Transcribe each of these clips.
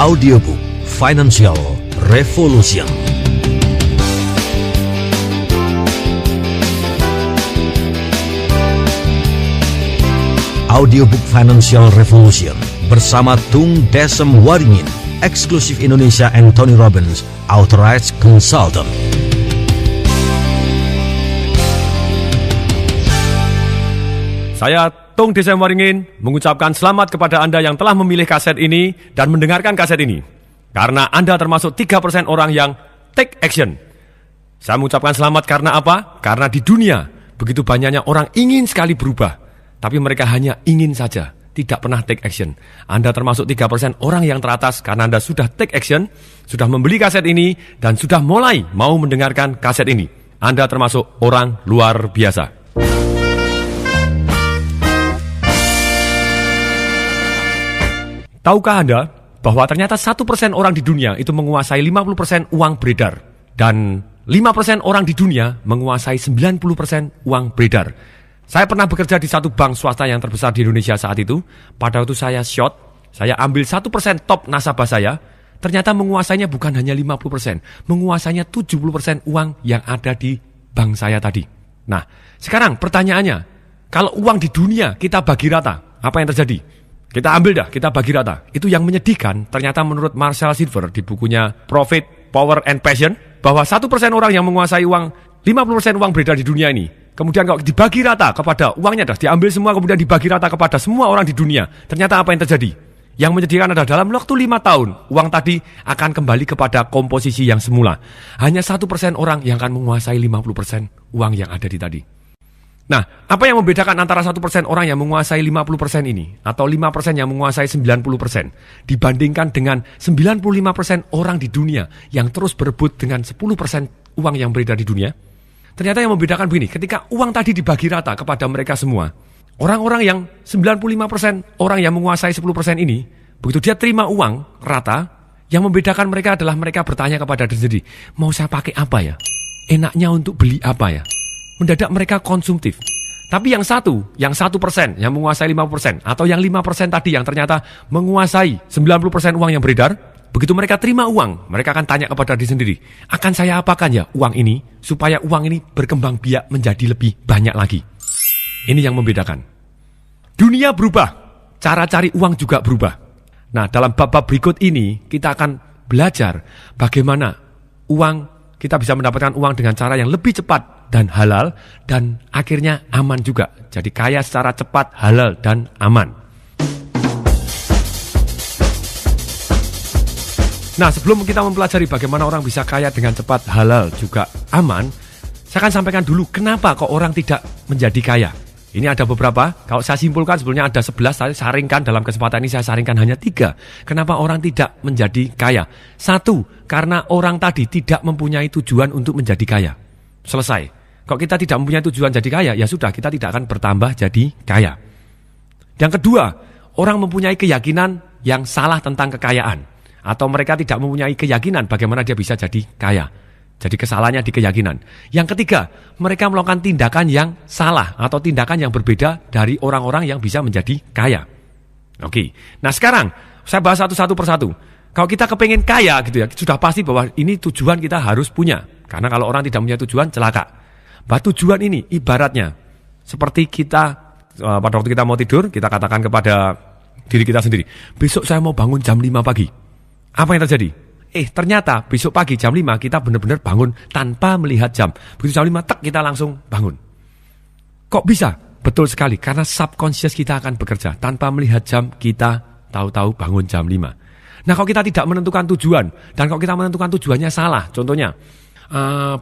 Audiobook Financial Revolution. Audiobook Financial Revolution bersama Tung Desem Waringin, eksklusif Indonesia and Tony Robbins, Authorized Consultant. Saya Tung Desem Waringin mengucapkan selamat kepada Anda yang telah memilih kaset ini dan mendengarkan kaset ini. Karena Anda termasuk 3% orang yang take action. Saya mengucapkan selamat karena apa? Karena di dunia begitu banyaknya orang ingin sekali berubah, tapi mereka hanya ingin saja, tidak pernah take action. Anda termasuk 3% orang yang teratas karena Anda sudah take action, sudah membeli kaset ini, dan sudah mulai mau mendengarkan kaset ini. Anda termasuk orang luar biasa. Tahukah Anda bahwa ternyata 1% orang di dunia itu menguasai 50% uang beredar, dan 5% orang di dunia menguasai 90% uang beredar. Saya pernah bekerja di satu bank swasta yang terbesar di Indonesia saat itu. Pada waktu saya short, saya ambil 1% top nasabah saya, ternyata menguasainya bukan hanya 50%, menguasainya 70% uang yang ada di bank saya tadi. Nah, sekarang pertanyaannya, kalau uang di dunia kita bagi rata, apa yang terjadi? Kita ambil dah, kita bagi rata. Itu yang menyedihkan, ternyata menurut Marshall Silver di bukunya Profit, Power, and Passion, bahwa 1% orang yang menguasai uang, 50% uang beredar di dunia ini, kemudian kalau dibagi rata kepada uangnya dah, diambil semua kemudian dibagi rata kepada semua orang di dunia, ternyata apa yang terjadi? Yang menyedihkan adalah dalam waktu 5 tahun, uang tadi akan kembali kepada komposisi yang semula. Hanya 1% orang yang akan menguasai 50% uang yang ada di tadi. Nah, apa yang membedakan antara 1% orang yang menguasai 50% ini, atau 5% yang menguasai 90%, dibandingkan dengan 95% orang di dunia yang terus berebut dengan 10% uang yang beredar di dunia? Ternyata yang membedakan begini, ketika uang tadi dibagi rata kepada mereka semua, orang-orang yang 95% orang yang menguasai 10% ini, begitu dia terima uang rata, yang membedakan mereka adalah mereka bertanya kepada diri sendiri, mau saya pakai apa ya? Enaknya untuk beli apa ya? Mendadak mereka konsumtif. Tapi yang 1% yang menguasai 50%, atau yang 5% tadi yang ternyata menguasai 90% uang yang beredar, begitu mereka terima uang, mereka akan tanya kepada diri sendiri, akan saya apakan ya uang ini, supaya uang ini berkembang biak menjadi lebih banyak lagi. Ini yang membedakan. Dunia berubah, cara cari uang juga berubah. Nah, dalam bab-bab berikut ini, kita akan belajar bagaimana kita bisa mendapatkan uang dengan cara yang lebih cepat dan halal, dan akhirnya aman juga. Jadi kaya secara cepat, halal, dan aman. Nah, sebelum kita mempelajari bagaimana orang bisa kaya dengan cepat, halal, juga aman, saya akan sampaikan dulu kenapa kok orang tidak menjadi kaya. Ini ada beberapa, kalau saya simpulkan sebelumnya ada 11, saya saringkan dalam kesempatan ini, saya saringkan hanya 3. Kenapa orang tidak menjadi kaya? 1, karena orang tadi tidak mempunyai tujuan untuk menjadi kaya. Selesai. Kalau kita tidak mempunyai tujuan jadi kaya, ya sudah, kita tidak akan bertambah jadi kaya. Yang kedua, orang mempunyai keyakinan yang salah tentang kekayaan. Atau mereka tidak mempunyai keyakinan bagaimana dia bisa jadi kaya. Jadi kesalahannya di keyakinan. Yang ketiga, mereka melakukan tindakan yang salah atau tindakan yang berbeda dari orang-orang yang bisa menjadi kaya. Oke, nah sekarang saya bahas satu persatu. Kalau kita kepengen kaya gitu ya, sudah pasti bahwa ini tujuan kita harus punya. Karena kalau orang tidak punya tujuan, celaka. Bahwa tujuan ini ibaratnya seperti kita pada waktu kita mau tidur, kita katakan kepada diri kita sendiri, besok saya mau bangun jam 5 pagi. Apa yang terjadi? Ternyata besok pagi jam 5 kita benar-benar bangun tanpa melihat jam. Begitu jam 5, kita langsung bangun. Kok bisa? Betul sekali, karena subconscious kita akan bekerja. Tanpa melihat jam, kita tahu-tahu bangun jam 5. Nah, kalau kita tidak menentukan tujuan, dan kalau kita menentukan tujuannya salah, contohnya,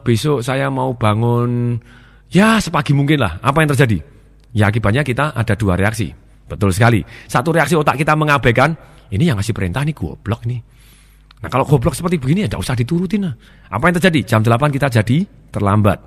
besok saya mau bangun, ya sepagi mungkin lah. Apa yang terjadi? Ya akibatnya kita ada 2 reaksi. Betul sekali. 1 reaksi otak kita mengabaikan, ini yang ngasih perintah nih goblok nih. Nah, kalau goblok seperti begini ya tidak usah diturutin lah. Apa yang terjadi? Jam 8 kita jadi terlambat.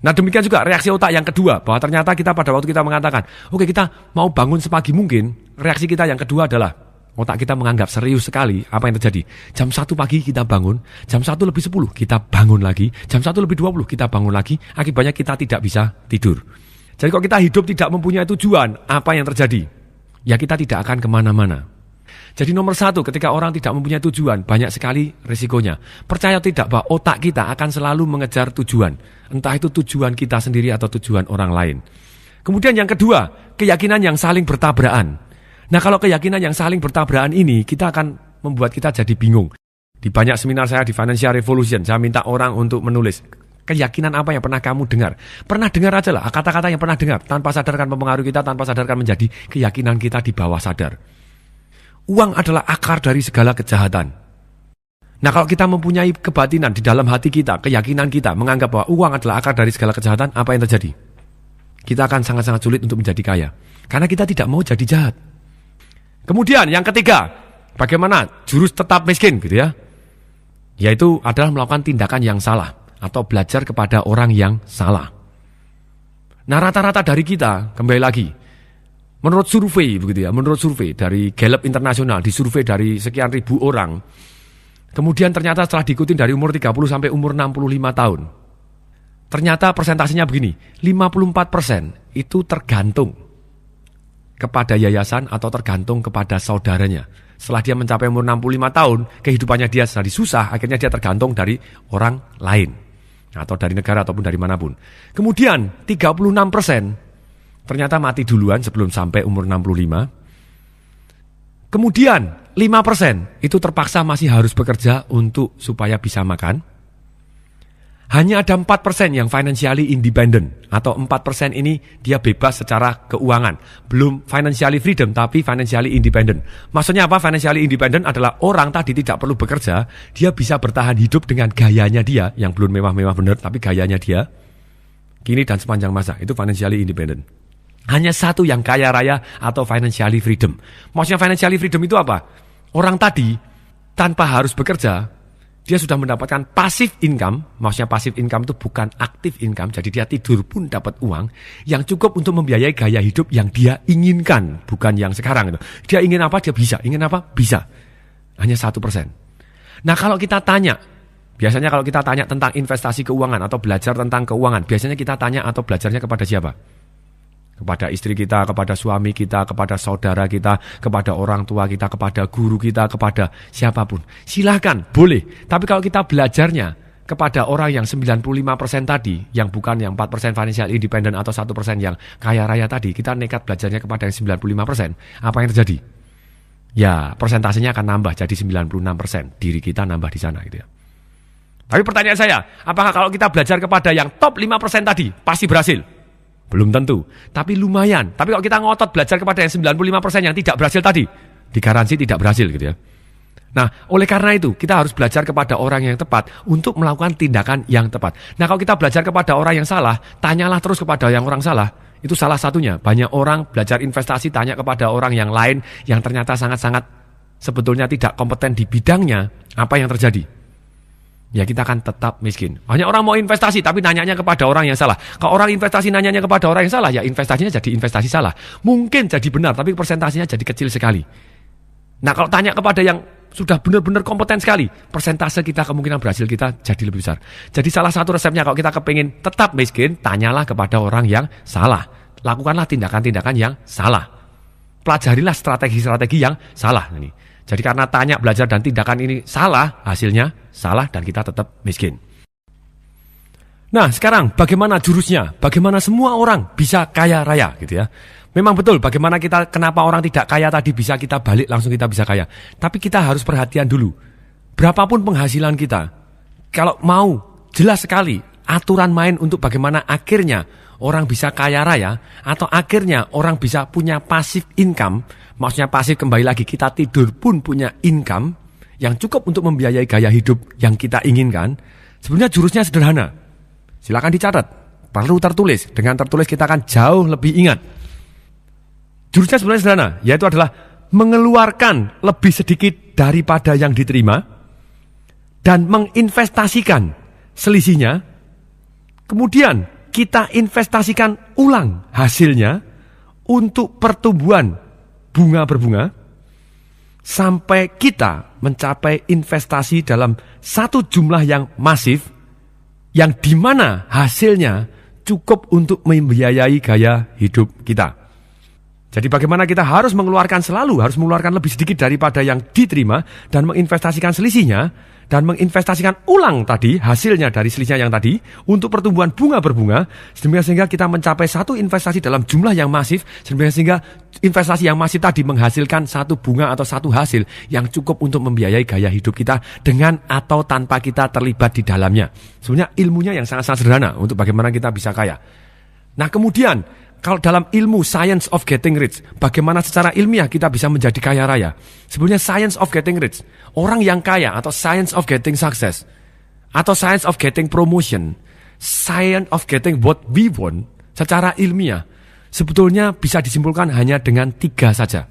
Nah, demikian juga reaksi otak yang kedua, bahwa ternyata kita pada waktu kita mengatakan, oke, kita mau bangun sepagi mungkin, reaksi kita yang kedua adalah, otak kita menganggap serius sekali. Apa yang terjadi? Jam 1 pagi kita bangun, jam 1 lebih 10 kita bangun lagi, jam 1 lebih 20 kita bangun lagi, akibatnya kita tidak bisa tidur. Jadi kalau kita hidup tidak mempunyai tujuan, apa yang terjadi? Ya kita tidak akan kemana-mana. Jadi nomor satu, ketika orang tidak mempunyai tujuan, banyak sekali risikonya. Percaya tidak bahwa otak kita akan selalu mengejar tujuan. Entah itu tujuan kita sendiri atau tujuan orang lain. Kemudian yang kedua, keyakinan yang saling bertabrakan. Nah, kalau keyakinan yang saling bertabrakan ini, kita akan membuat kita jadi bingung. Di banyak seminar saya di Financial Revolution, saya minta orang untuk menulis keyakinan apa yang pernah kamu dengar. Pernah dengar aja lah, kata-kata yang pernah dengar. Tanpa sadarkan mempengaruhi kita, tanpa sadarkan menjadi keyakinan kita di bawah sadar. Uang adalah akar dari segala kejahatan. Nah, kalau kita mempunyai kebatinan di dalam hati kita, keyakinan kita, menganggap bahwa uang adalah akar dari segala kejahatan, apa yang terjadi? Kita akan sangat-sangat sulit untuk menjadi kaya. Karena kita tidak mau jadi jahat. Kemudian yang ketiga, bagaimana jurus tetap miskin gitu ya? Yaitu adalah melakukan tindakan yang salah atau belajar kepada orang yang salah. Nah, rata-rata dari kita, kembali lagi, menurut survei begitu ya, menurut survei dari Gallup Internasional, disurvei dari sekian ribu orang. Kemudian ternyata setelah diikuti dari umur 30 sampai umur 65 tahun. Ternyata persentasenya begini, 54% itu tergantung kepada yayasan atau tergantung kepada saudaranya. Setelah dia mencapai umur 65 tahun, kehidupannya dia sedang susah, akhirnya dia tergantung dari orang lain. Atau dari negara ataupun dari manapun. Kemudian 36% ternyata mati duluan sebelum sampai umur 65. Kemudian 5% itu terpaksa masih harus bekerja untuk supaya bisa makan. Hanya ada 4% yang financially independent. Atau 4% ini dia bebas secara keuangan. Belum financially freedom, tapi financially independent. Maksudnya apa? Financially independent adalah orang tadi tidak perlu bekerja. Dia bisa bertahan hidup dengan gayanya dia. Yang belum mewah-mewah benar, tapi gayanya dia. Kini dan sepanjang masa. Itu financially independent. Hanya satu yang kaya raya atau financially freedom. Maksudnya financially freedom itu apa? Orang tadi tanpa harus bekerja, dia sudah mendapatkan passive income. Maksudnya passive income itu bukan active income. Jadi dia tidur pun dapat uang yang cukup untuk membiayai gaya hidup yang dia inginkan. Bukan yang sekarang. Dia ingin apa, dia bisa. Ingin apa, bisa. Hanya 1%. Nah, kalau kita tanya, biasanya kalau kita tanya tentang investasi keuangan atau belajar tentang keuangan, biasanya kita tanya atau belajarnya kepada siapa? Kepada istri kita, kepada suami kita, kepada saudara kita, kepada orang tua kita, kepada guru kita, kepada siapapun. Silahkan, boleh. Tapi kalau kita belajarnya kepada orang yang 95% tadi, yang bukan yang 4% financial independent atau 1% yang kaya raya tadi, kita nekat belajarnya kepada yang 95%, apa yang terjadi? Ya, persentasenya akan nambah jadi 96%. Diri kita nambah di sana gitu ya. Tapi pertanyaan saya, apakah kalau kita belajar kepada yang top 5% tadi, pasti berhasil? Belum tentu, tapi lumayan. Tapi kalau kita ngotot belajar kepada yang 95% yang tidak berhasil tadi, digaransi tidak berhasil gitu ya. Nah, oleh karena itu, kita harus belajar kepada orang yang tepat untuk melakukan tindakan yang tepat. Nah, kalau kita belajar kepada orang yang salah, tanyalah terus kepada yang orang salah. Itu salah satunya. Banyak orang belajar investasi tanya kepada orang yang lain yang ternyata sangat-sangat sebetulnya tidak kompeten di bidangnya. Apa yang terjadi? Ya, kita akan tetap miskin. Banyak orang mau investasi tapi nanyanya kepada orang yang salah. Kalau orang investasi nanyanya kepada orang yang salah, ya investasinya jadi investasi salah. Mungkin jadi benar tapi persentasinya jadi kecil sekali. Nah, kalau tanya kepada yang sudah benar-benar kompeten sekali, persentase kita, kemungkinan berhasil kita jadi lebih besar. Jadi salah satu resepnya kalau kita kepingin tetap miskin, tanyalah kepada orang yang salah. Lakukanlah tindakan-tindakan yang salah. Pelajarilah strategi-strategi yang salah. Jadi karena tanya, belajar, dan tindakan ini salah, hasilnya salah dan kita tetap miskin. Nah, sekarang bagaimana jurusnya? Bagaimana semua orang bisa kaya raya gitu ya? Memang betul bagaimana kenapa orang tidak kaya tadi bisa kita balik langsung kita bisa kaya. Tapi kita harus perhatian dulu. Berapapun penghasilan kita, kalau mau jelas sekali aturan main untuk bagaimana akhirnya orang bisa kaya raya atau akhirnya orang bisa punya passive income. Maksudnya pasif, kembali lagi, kita tidur pun punya income yang cukup untuk membiayai gaya hidup yang kita inginkan. Sebenarnya jurusnya sederhana. Silakan dicatat, perlu tertulis. Dengan tertulis kita akan jauh lebih ingat. Jurusnya sebenarnya sederhana, yaitu adalah mengeluarkan lebih sedikit daripada yang diterima dan menginvestasikan selisihnya. Kemudian kita investasikan ulang hasilnya untuk pertumbuhan bunga berbunga sampai kita mencapai investasi dalam satu jumlah yang masif yang dimana hasilnya cukup untuk membiayai gaya hidup kita. Jadi bagaimana kita harus mengeluarkan lebih sedikit daripada yang diterima dan menginvestasikan selisihnya dan menginvestasikan ulang tadi hasilnya dari selisihnya yang tadi untuk pertumbuhan bunga berbunga sehingga kita mencapai satu investasi dalam jumlah yang masif sehingga investasi yang masif tadi menghasilkan satu bunga atau satu hasil yang cukup untuk membiayai gaya hidup kita dengan atau tanpa kita terlibat di dalamnya. Sebenarnya ilmunya yang sangat-sangat sederhana untuk bagaimana kita bisa kaya. Nah kemudian kalau dalam ilmu science of getting rich, bagaimana secara ilmiah kita bisa menjadi kaya raya? Sebenarnya science of getting rich, orang yang kaya atau science of getting success, atau science of getting promotion, science of getting what we want, secara ilmiah, sebetulnya bisa disimpulkan hanya dengan 3 saja.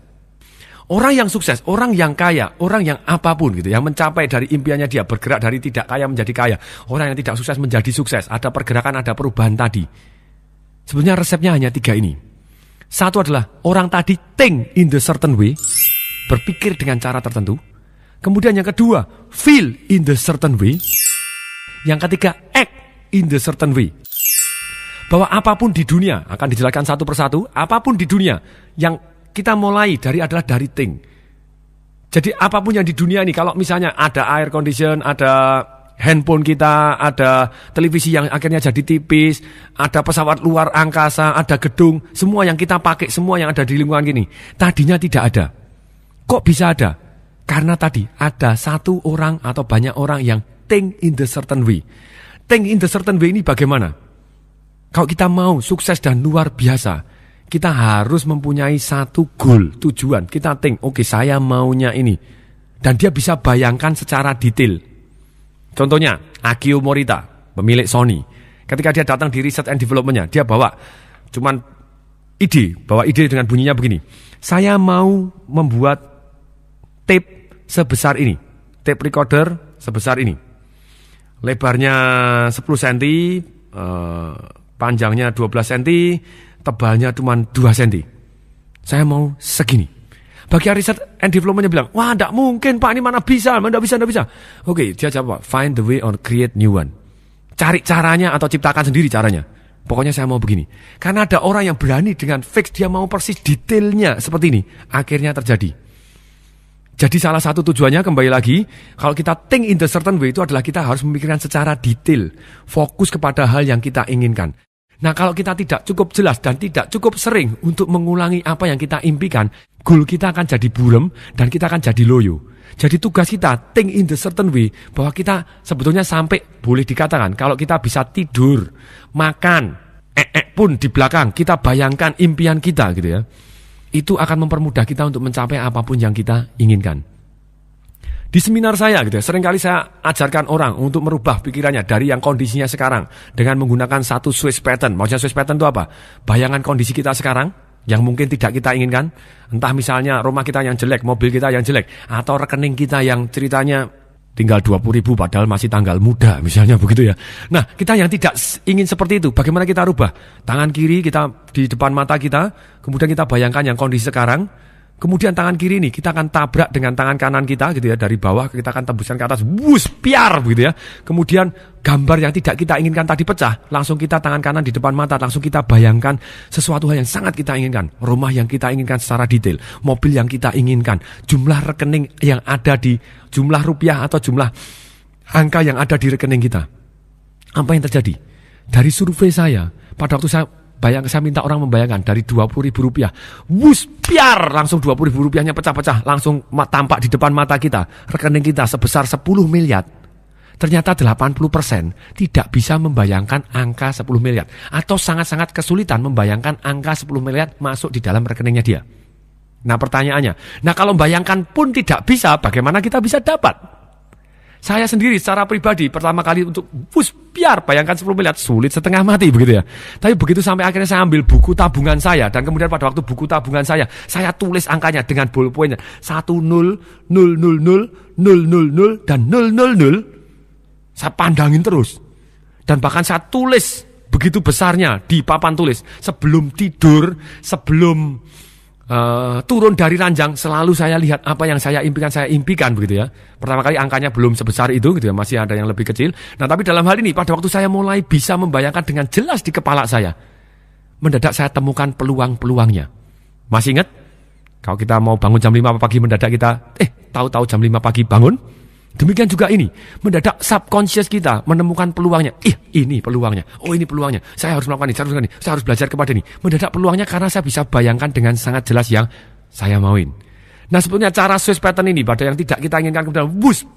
Orang yang sukses, orang yang kaya, orang yang apapun gitu, yang mencapai dari impiannya dia, bergerak dari tidak kaya menjadi kaya, orang yang tidak sukses menjadi sukses, ada pergerakan, ada perubahan tadi. Sebenarnya resepnya hanya 3 ini. Satu adalah orang tadi think in the certain way, berpikir dengan cara tertentu. Kemudian yang kedua, feel in the certain way. Yang ketiga, act in the certain way. Bahwa apapun di dunia, akan dijelaskan satu persatu, apapun di dunia yang kita mulai adalah dari think. Jadi apapun yang di dunia ini, kalau misalnya ada air condition, ada handphone kita, ada televisi yang akhirnya jadi tipis, ada pesawat luar angkasa, ada gedung, semua yang kita pakai, semua yang ada di lingkungan gini, tadinya tidak ada. Kok bisa ada? Karena tadi ada satu orang atau banyak orang yang think in the certain way. Think in the certain way ini bagaimana? Kalau kita mau sukses dan luar biasa, kita harus mempunyai satu goal, tujuan. Kita think, oke, saya maunya ini. Dan dia bisa bayangkan secara detail. Contohnya, Akio Morita, pemilik Sony. Ketika dia datang di research and development-nya, dia bawa ide dengan bunyinya begini. Saya mau membuat tape sebesar ini. Tape recorder sebesar ini. Lebarnya 10 cm, panjangnya 12 cm, tebalnya cuma 2 cm. Saya mau segini. Bagian research and development-nya bilang, wah tidak mungkin Pak, ini mana bisa, tidak bisa. Oke, dia jawab, find the way or create new one. Cari caranya atau ciptakan sendiri caranya. Pokoknya saya mau begini. Karena ada orang yang berani dengan fix, dia mau persis detailnya seperti ini. Akhirnya terjadi. Jadi salah satu tujuannya kembali lagi, kalau kita think in the certain way itu adalah kita harus memikirkan secara detail. Fokus kepada hal yang kita inginkan. Nah kalau kita tidak cukup jelas dan tidak cukup sering untuk mengulangi apa yang kita impikan, goal kita akan jadi burem dan kita akan jadi loyo. Jadi tugas kita think in the certain way, bahwa kita sebetulnya sampai boleh dikatakan kalau kita bisa tidur, makan, pun di belakang kita bayangkan impian kita gitu ya. Itu akan mempermudah kita untuk mencapai apapun yang kita inginkan. Di seminar saya gitu ya, seringkali saya ajarkan orang untuk merubah pikirannya dari yang kondisinya sekarang dengan menggunakan satu Swiss pattern. Maksudnya Swiss pattern itu apa? Bayangan kondisi kita sekarang yang mungkin tidak kita inginkan. Entah misalnya rumah kita yang jelek, mobil kita yang jelek, atau rekening kita yang ceritanya tinggal 20.000 padahal masih tanggal muda, misalnya begitu ya. Nah, kita yang tidak ingin seperti itu, bagaimana kita rubah? Tangan kiri kita di depan mata kita, kemudian kita bayangkan yang kondisi sekarang. Kemudian tangan kiri ini kita akan tabrak dengan tangan kanan kita gitu ya, dari bawah kita akan tembuskan ke atas, wus, piar begitu ya. Kemudian gambar yang tidak kita inginkan tadi pecah, langsung kita tangan kanan di depan mata, langsung kita bayangkan sesuatu hal yang sangat kita inginkan, rumah yang kita inginkan secara detail, mobil yang kita inginkan, jumlah rekening yang ada di jumlah rupiah atau jumlah angka yang ada di rekening kita. Apa yang terjadi? Dari survei saya, pada waktu saya minta orang membayangkan dari 20.000 rupiah, wus, piar, langsung 20.000 rupiahnya pecah-pecah, langsung tampak di depan mata kita, rekening kita sebesar 10 miliar. Ternyata 80% tidak bisa membayangkan angka 10 miliar, atau sangat-sangat kesulitan membayangkan angka 10 miliar masuk di dalam rekeningnya dia. Nah pertanyaannya, kalau membayangkan pun tidak bisa, bagaimana kita bisa dapat? Saya sendiri secara pribadi pertama kali untuk biar bayangkan 10 miliar sulit setengah mati begitu ya. Tapi begitu sampai akhirnya saya ambil buku tabungan saya, dan kemudian pada waktu buku tabungan saya tulis angkanya dengan ballpoint 10000000 dan 000. Saya pandangin terus. Dan bahkan saya tulis begitu besarnya di papan tulis. Sebelum tidur, sebelum turun dari ranjang, selalu saya lihat apa yang saya impikan begitu ya. Pertama kali angkanya belum sebesar itu gitu ya, masih ada yang lebih kecil. Nah tapi dalam hal ini pada waktu saya mulai bisa membayangkan dengan jelas di kepala saya, mendadak saya temukan peluang-peluangnya. Masih ingat? Kalau kita mau bangun jam 5 pagi mendadak kita, tahu-tahu jam 5 pagi bangun. Demikian juga ini, mendadak subconscious kita menemukan peluangnya. Ini peluangnya, ini peluangnya. Saya harus melakukan ini, saya harus belajar kepada ini. Mendadak peluangnya karena saya bisa bayangkan dengan sangat jelas yang saya mauin. Nah sebetulnya cara Swiss pattern ini pada yang tidak kita inginkan kemudian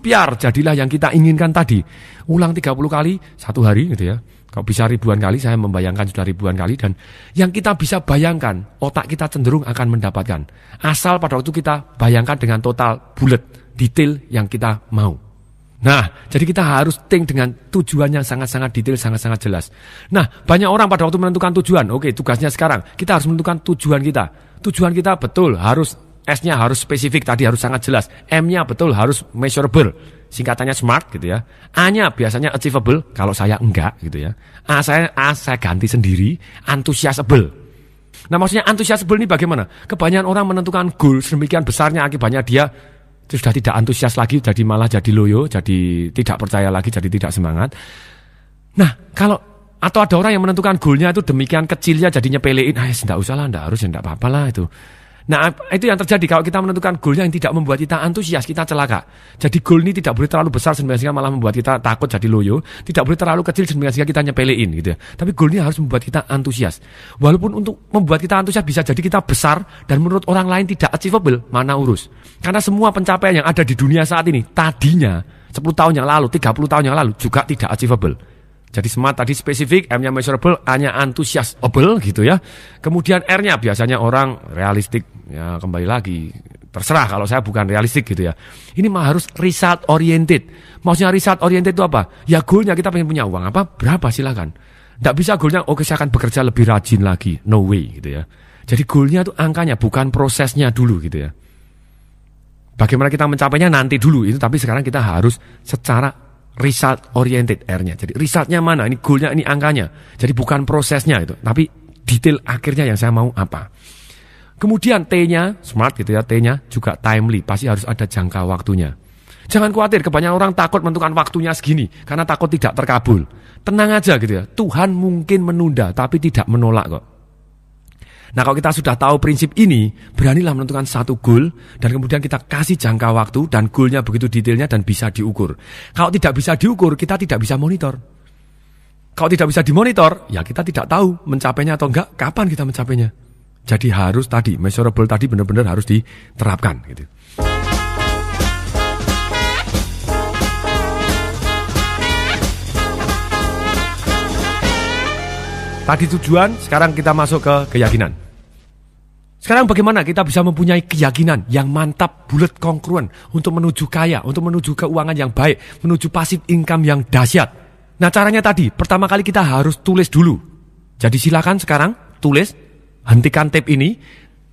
piar jadilah yang kita inginkan tadi. Ulang 30 kali satu hari gitu ya. Kalau bisa ribuan kali, saya membayangkan sudah ribuan kali. Dan yang kita bisa bayangkan, otak kita cenderung akan mendapatkan. Asal pada waktu kita bayangkan dengan total bulat, detail yang kita mau. Nah, jadi kita harus think dengan tujuan yang sangat-sangat detail, sangat-sangat jelas. Nah, banyak orang pada waktu menentukan tujuan. Oke, tugasnya sekarang, kita harus menentukan tujuan kita. Tujuan kita betul, harus S-nya harus spesifik, tadi harus sangat jelas. M-nya betul, harus measurable. Singkatannya SMART gitu ya. A-nya biasanya achievable, kalau saya enggak gitu ya. A saya ganti sendiri, antusiasable. Nah maksudnya antusiasable ini bagaimana? Kebanyakan orang menentukan goal sedemikian besarnya akibatnya dia sudah tidak antusias lagi, jadi malah jadi loyo, jadi tidak percaya lagi, jadi tidak semangat. Nah atau ada orang yang menentukan goalnya itu demikian kecilnya jadi nyepelein, tidak usah lah, tidak harus, tidak apa-apa lah itu. Nah itu yang terjadi kalau kita menentukan goalnya yang tidak membuat kita antusias, kita celaka. Jadi goal ini tidak boleh terlalu besar sehingga malah membuat kita takut jadi loyo. Tidak boleh terlalu kecil sehingga kita nyepelein gitu ya. Tapi goal ini harus membuat kita antusias. Walaupun untuk membuat kita antusias bisa jadi kita besar dan menurut orang lain tidak achievable, mana urus. Karena semua pencapaian yang ada di dunia saat ini tadinya 10 tahun yang lalu, 30 tahun yang lalu juga tidak achievable. Jadi SMART tadi spesifik, M-nya measurable, A-nya antusiasable gitu ya. Kemudian R-nya biasanya orang realistik. Ya kembali lagi, terserah kalau saya bukan realistik gitu ya. Ini mah harus result oriented. Maksudnya result oriented itu apa? Ya goalnya kita pengen punya uang apa? Berapa silakan. Tidak bisa goalnya, oke saya akan bekerja lebih rajin lagi. No way gitu ya. Jadi goalnya itu angkanya, bukan prosesnya dulu gitu ya. Bagaimana kita mencapainya nanti dulu itu, tapi sekarang kita harus secara result oriented R-nya. Jadi resultnya mana? Ini goalnya, ini angkanya. Jadi bukan prosesnya itu, tapi detail akhirnya yang saya mau apa. Kemudian T-nya, SMART gitu ya, T-nya juga timely, pasti harus ada jangka waktunya. Jangan khawatir, kebanyakan orang takut menentukan waktunya segini, karena takut tidak terkabul. Tenang aja gitu ya, Tuhan mungkin menunda, tapi tidak menolak kok. Nah kalau kita sudah tahu prinsip ini, beranilah menentukan satu goal, dan kemudian kita kasih jangka waktu, dan goalnya begitu detailnya dan bisa diukur. Kalau tidak bisa diukur, kita tidak bisa monitor. Kalau tidak bisa dimonitor, ya kita tidak tahu mencapainya atau enggak, kapan kita mencapainya. Jadi harus tadi, measurable tadi benar-benar harus diterapkan gitu. Tadi tujuan, sekarang kita masuk ke keyakinan. Sekarang bagaimana kita bisa mempunyai keyakinan yang mantap, bulat, kongruen untuk menuju kaya, untuk menuju keuangan yang baik, menuju passive income yang dahsyat. Nah caranya tadi, pertama kali kita harus tulis dulu. Jadi silakan sekarang tulis. Hentikan tape ini.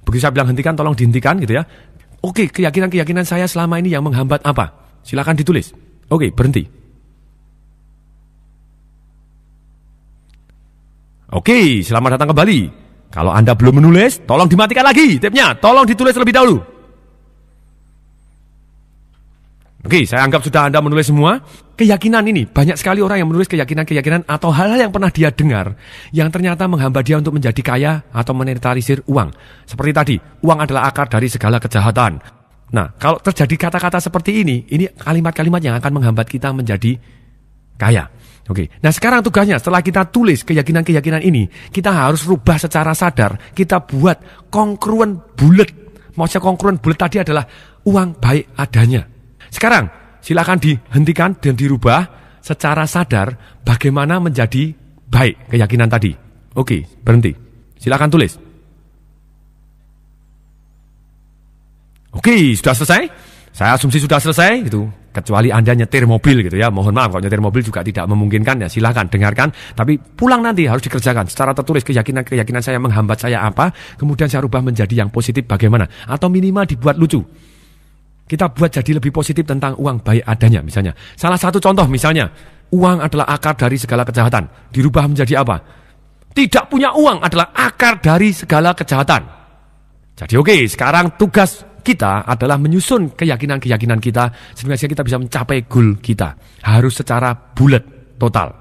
Begitu saya bilang hentikan, tolong dihentikan gitu ya. Oke, keyakinan-keyakinan saya selama ini yang menghambat apa? Silakan ditulis. Oke, berhenti. Oke, selamat datang kembali. Kalau Anda belum menulis, tolong dimatikan lagi tape-nya. Tolong ditulis terlebih dahulu. Oke, saya anggap sudah Anda menulis semua. Keyakinan ini, banyak sekali orang yang menulis keyakinan-keyakinan atau hal-hal yang pernah dia dengar yang ternyata menghambat dia untuk menjadi kaya atau monetarisir uang. Seperti tadi, uang adalah akar dari segala kejahatan. Nah, kalau terjadi kata-kata seperti ini kalimat-kalimat yang akan menghambat kita menjadi kaya. Oke, nah sekarang tugasnya setelah kita tulis keyakinan-keyakinan ini, kita harus rubah secara sadar. Kita buat kongruen bulat. Maksudnya kongruen bulat tadi adalah uang baik adanya. Sekarang silakan dihentikan dan dirubah secara sadar bagaimana menjadi baik keyakinan tadi. Oke, berhenti. Silakan tulis. Oke, sudah selesai? Saya asumsi sudah selesai gitu. Kecuali Anda nyetir mobil gitu ya. Mohon maaf kalau nyetir mobil juga tidak memungkinkan ya. Silakan dengarkan, tapi pulang nanti harus dikerjakan secara tertulis keyakinan-keyakinan saya menghambat saya apa, kemudian saya rubah menjadi yang positif bagaimana, atau minimal dibuat lucu. Kita buat jadi lebih positif tentang uang baik adanya misalnya. Salah satu contoh misalnya, uang adalah akar dari segala kejahatan. Dirubah menjadi apa? Tidak punya uang adalah akar dari segala kejahatan. Jadi oke, sekarang tugas kita adalah menyusun keyakinan-keyakinan kita sehingga kita bisa mencapai goal kita. Harus secara bulat, total.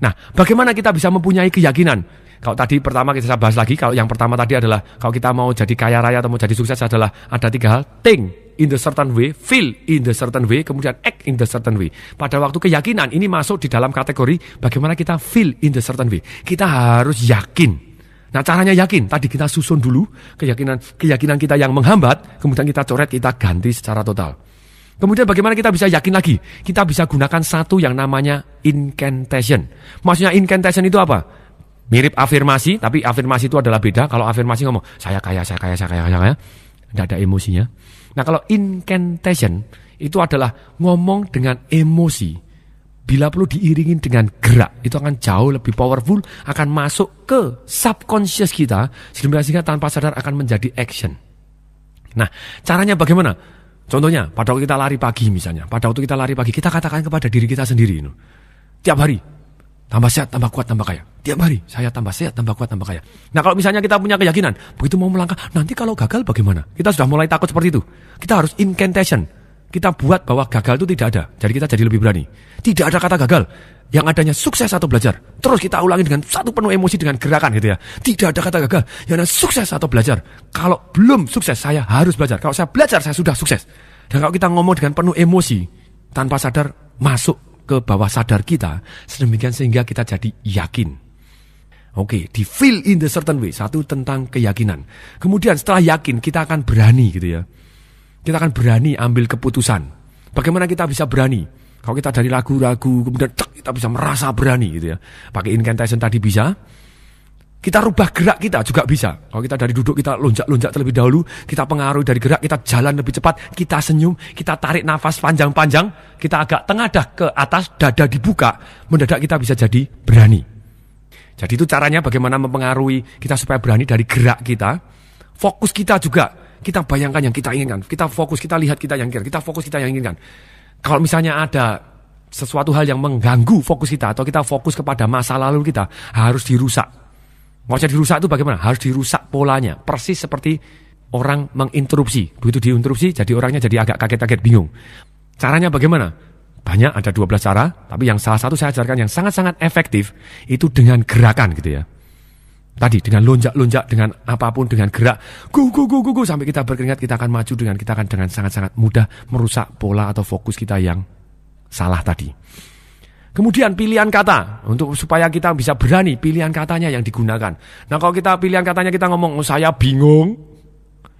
Nah, bagaimana kita bisa mempunyai keyakinan? Kalau tadi pertama kita bahas lagi, kalau yang pertama tadi adalah kalau kita mau jadi kaya raya atau mau jadi sukses adalah ada 3 hal. Think in the certain way, feel in the certain way, kemudian act in the certain way. Pada waktu keyakinan ini masuk di dalam kategori bagaimana kita feel in the certain way. Kita harus yakin. Nah, caranya yakin, tadi kita susun dulu keyakinan kita yang menghambat, kemudian kita coret, kita ganti secara total. Kemudian bagaimana kita bisa yakin lagi? Kita bisa gunakan satu yang namanya incantation. Maksudnya incantation itu apa? Mirip afirmasi, tapi afirmasi itu adalah beda. Kalau afirmasi ngomong, saya kaya. Tidak ada emosinya. Nah, kalau incantation itu adalah ngomong dengan emosi. Bila perlu diiringin dengan gerak, itu akan jauh lebih powerful, akan masuk ke subconscious kita, sehingga tanpa sadar akan menjadi action. Nah, caranya bagaimana? Contohnya, pada waktu kita lari pagi misalnya, kita katakan kepada diri kita sendiri, tiap hari, tambah sehat, tambah kuat, tambah kaya. Tiap hari, saya tambah sehat, tambah kuat, tambah kaya. Nah, kalau misalnya kita punya keyakinan, begitu mau melangkah, nanti kalau gagal bagaimana? Kita sudah mulai takut seperti itu. Kita harus incantation. Kita buat bahwa gagal itu tidak ada. Jadi kita jadi lebih berani. Tidak ada kata gagal. Yang adanya sukses atau belajar. Terus kita ulangi dengan satu penuh emosi dengan gerakan gitu ya. Tidak ada kata gagal. Yang ada sukses atau belajar. Kalau belum sukses, saya harus belajar. Kalau saya belajar, saya sudah sukses. Dan kalau kita ngomong dengan penuh emosi, tanpa sadar masuk ke bawah sadar kita, sedemikian sehingga kita jadi yakin. Oke, di feel in the certain way. Satu tentang keyakinan. Kemudian setelah yakin, kita akan berani gitu ya. Kita akan berani ambil keputusan. Bagaimana kita bisa berani? Kalau kita dari ragu-ragu, kemudian kita bisa merasa berani gitu ya. Pakai incantation tadi bisa. Kita rubah gerak kita juga bisa. Kalau kita dari duduk, kita lonjak-lonjak terlebih dahulu. Kita pengaruhi dari gerak, kita jalan lebih cepat. Kita senyum, kita tarik nafas panjang-panjang. Kita agak tengadah ke atas, dada dibuka. Mendadak kita bisa jadi berani. Jadi itu caranya bagaimana mempengaruhi kita supaya berani dari gerak kita. Fokus kita juga. Kita bayangkan yang kita inginkan. Kita fokus, kita lihat kita yang inginkan. Kita fokus, kita yang inginkan. Kalau misalnya ada sesuatu hal yang mengganggu fokus kita, atau kita fokus kepada masa lalu kita, harus dirusak. Maksudnya dirusak itu bagaimana? Harus dirusak polanya. Persis seperti orang menginterupsi. Begitu diinterupsi, jadi orangnya jadi agak kaget-kaget, bingung. Caranya bagaimana? Banyak, ada 12 cara. Tapi yang salah satu saya ajarkan yang sangat-sangat efektif, itu dengan gerakan gitu ya. Tadi dengan lonjak-lonjak, dengan apapun, dengan gerak, go, sampai kita berkeringat, kita akan maju kita akan dengan sangat-sangat mudah merusak pola atau fokus kita yang salah tadi. Kemudian pilihan kata, untuk supaya kita bisa berani, pilihan katanya yang digunakan. Nah, kalau kita pilihan katanya kita ngomong, saya bingung,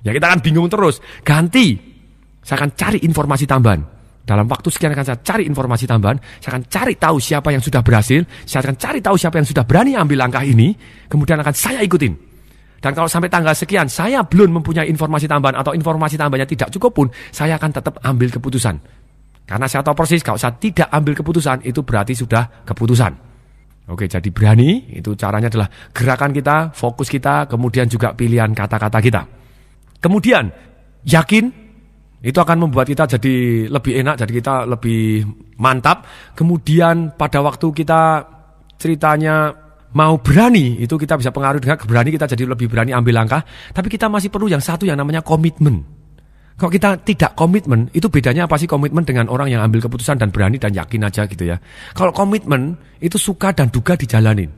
ya kita akan bingung terus. Ganti, saya akan cari informasi tambahan. Dalam waktu sekian akan saya cari informasi tambahan, saya akan cari tahu siapa yang sudah berhasil, saya akan cari tahu siapa yang sudah berani ambil langkah ini, kemudian akan saya ikutin. Dan kalau sampai tanggal sekian, saya belum mempunyai informasi tambahan atau informasi tambahannya tidak cukup pun, saya akan tetap ambil keputusan. Karena saya tahu persis, kalau saya tidak ambil keputusan, itu berarti sudah keputusan. Oke, jadi berani, itu caranya adalah gerakan kita, fokus kita, kemudian juga pilihan kata-kata kita. Kemudian, yakin. Itu akan membuat kita jadi lebih enak, jadi kita lebih mantap. Kemudian pada waktu kita ceritanya mau berani, itu kita bisa pengaruh dengan berani, kita jadi lebih berani ambil langkah. Tapi kita masih perlu yang satu yang namanya komitmen. Kalau kita tidak komitmen, itu bedanya apa sih komitmen dengan orang yang ambil keputusan dan berani dan yakin aja gitu ya. Kalau komitmen, itu suka dan duga dijalanin.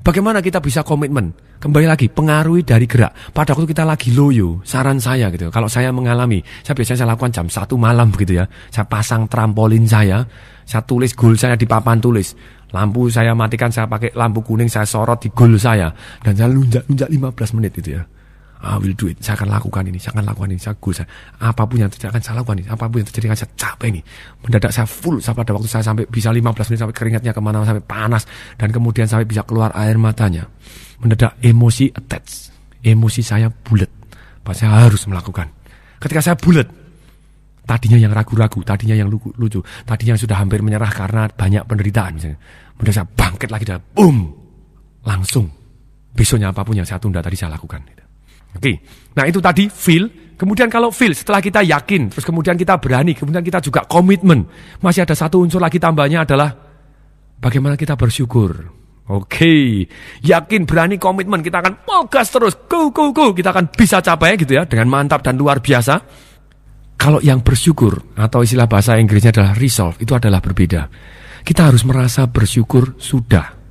Bagaimana kita bisa komitmen? Kembali lagi, pengaruhi dari gerak. Pada waktu kita lagi loyo, saran saya gitu. Kalau saya mengalami, saya biasanya lakukan jam 1 malam begitu ya. Saya pasang trampolin saya tulis goal saya di papan tulis. Lampu saya matikan, saya pakai lampu kuning, saya sorot di goal saya. Dan saya lunjak 15 menit gitu ya. I will do it, saya akan lakukan ini, saya goal saya. Apapun yang terjadi akan saya lakukan ini, apapun yang terjadi akan saya capai ini. Mendadak saya full, pada waktu saya sampai bisa 15 menit sampai keringatnya kemana, sampai panas. Dan kemudian sampai bisa keluar air matanya. Mendadak emosi attach, emosi saya bulat. Saya harus melakukan. Ketika saya bulat, tadinya yang ragu-ragu, tadinya yang lucu, tadinya yang sudah hampir menyerah karena banyak penderitaan misalnya. Mendadak saya bangkit lagi dan boom, langsung. Besoknya apapun yang saya tunda tadi saya lakukan. Oke, nah itu tadi feel. Kemudian kalau feel, setelah kita yakin, terus kemudian kita berani, kemudian kita juga komitmen. Masih ada satu unsur lagi tambahnya adalah bagaimana kita bersyukur. Oke, yakin, berani, komitmen, kita akan gas terus, go. Kita akan bisa capai gitu ya, dengan mantap dan luar biasa. Kalau yang bersyukur, atau istilah bahasa Inggrisnya adalah resolve, itu adalah berbeda. Kita harus merasa bersyukur sudah.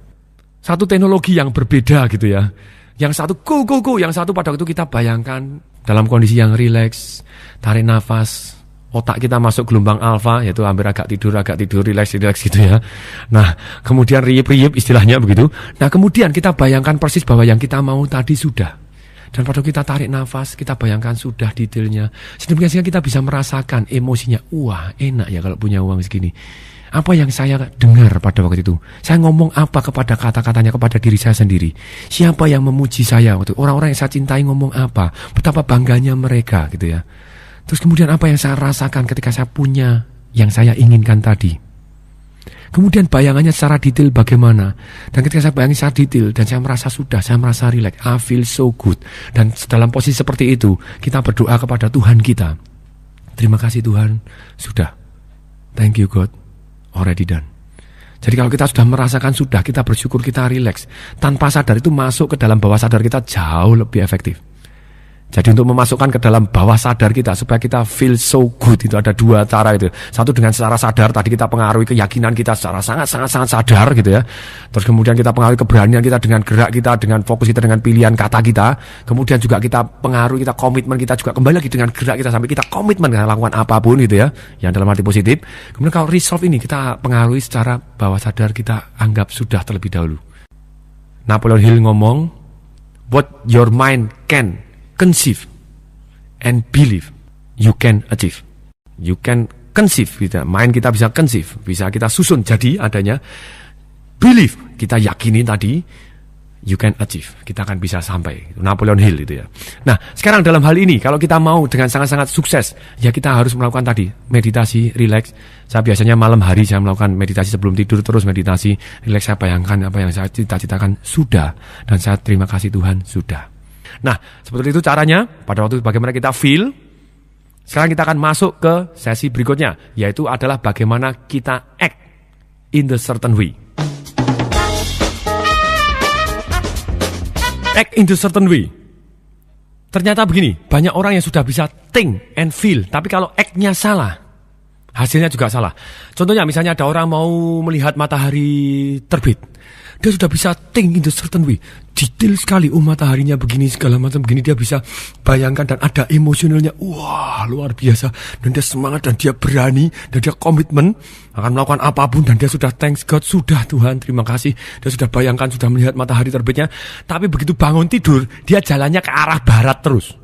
Satu teknologi yang berbeda gitu ya. Yang satu go, yang satu pada waktu kita bayangkan dalam kondisi yang rileks, tarik nafas, otak kita masuk gelombang alfa, yaitu hampir agak tidur, rileks gitu ya. Nah, kemudian riup istilahnya begitu. Nah, kemudian kita bayangkan persis bahwa yang kita mau tadi sudah. Dan pada kita tarik nafas, kita bayangkan sudah detailnya. Sedemikian sehingga kita bisa merasakan emosinya. Wah, enak ya kalau punya uang segini. Apa yang saya dengar pada waktu itu? Saya ngomong apa kepada kata-katanya kepada diri saya sendiri? Siapa yang memuji saya waktu itu? Orang-orang yang saya cintai ngomong apa? Betapa bangganya mereka gitu ya. Terus kemudian apa yang saya rasakan ketika saya punya yang saya inginkan tadi? Kemudian bayangannya secara detail bagaimana? Dan ketika saya bayangin secara detail dan saya merasa sudah, saya merasa relax, I feel so good. Dan dalam posisi seperti itu, kita berdoa kepada Tuhan kita. Terima kasih Tuhan, sudah. Thank you God, already done. Jadi kalau kita sudah merasakan sudah, kita bersyukur, kita relax. Tanpa sadar itu masuk ke dalam bawah sadar kita jauh lebih efektif. Jadi untuk memasukkan ke dalam bawah sadar kita supaya kita feel so good itu ada dua cara itu. Satu dengan secara sadar tadi kita pengaruhi keyakinan kita secara sangat sadar gitu ya. Terus kemudian kita pengaruhi keberanian kita dengan gerak kita, dengan fokus kita, dengan pilihan kata kita. Kemudian juga kita pengaruhi kita komitmen kita juga kembali lagi dengan gerak kita sampai kita komitmen dengan lakukan apapun gitu ya. Yang dalam arti positif. Kemudian kalau resolve ini kita pengaruhi secara bawah sadar kita anggap sudah terlebih dahulu. Napoleon Hill ngomong, what your mind can conceive and believe, you can achieve. You can conceive, mind kita bisa conceive, bisa kita susun jadi adanya. Believe, kita yakini tadi, you can achieve, kita akan bisa sampai. Napoleon Hill itu ya. Nah, sekarang dalam hal ini, kalau kita mau dengan sangat-sangat sukses, ya kita harus melakukan tadi, meditasi, relax. Saya biasanya malam hari saya melakukan meditasi sebelum tidur, terus meditasi, relax, saya bayangkan apa yang saya cita-citakan, sudah. Dan saya terima kasih Tuhan, sudah. Nah, seperti itu caranya. Pada waktu bagaimana kita feel. Sekarang kita akan masuk ke sesi berikutnya, yaitu adalah bagaimana kita act in the certain way. Act in the certain way. Ternyata begini, banyak orang yang sudah bisa think and feel, tapi kalau act-nya salah, hasilnya juga salah. Contohnya misalnya ada orang mau melihat matahari terbit. Dia sudah bisa think in the certain way. Detail sekali, mataharinya begini, segala macam begini. Dia bisa bayangkan dan ada emosionalnya. Wah, luar biasa. Dan dia semangat dan dia berani. Dan dia komitmen akan melakukan apapun. Dan dia sudah thanks God. Sudah Tuhan, terima kasih. Dia sudah bayangkan, sudah melihat matahari terbitnya. Tapi begitu bangun tidur, dia jalannya ke arah barat terus.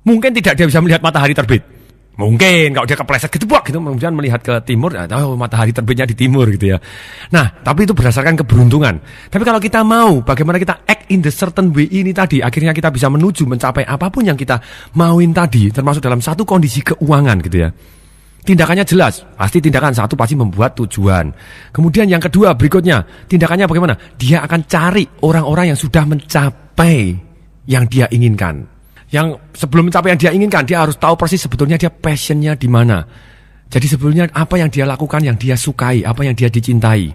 Mungkin tidak dia bisa melihat matahari terbit. Mungkin kalau dia kepleset ketebak gitu, kemudian melihat ke timur, matahari terbitnya di timur gitu ya. Nah, tapi itu berdasarkan keberuntungan. Tapi kalau kita mau, bagaimana kita act in the certain way ini tadi, akhirnya kita bisa menuju mencapai apapun yang kita mauin tadi, termasuk dalam satu kondisi keuangan gitu ya. Tindakannya jelas, pasti tindakan satu pasti membuat tujuan. Kemudian yang kedua berikutnya, tindakannya bagaimana? Dia akan cari orang-orang yang sudah mencapai yang dia inginkan. Yang sebelum mencapai yang dia inginkan, dia harus tahu persis sebetulnya dia passionnya di mana. Jadi sebetulnya apa yang dia lakukan, yang dia sukai, apa yang dia dicintai.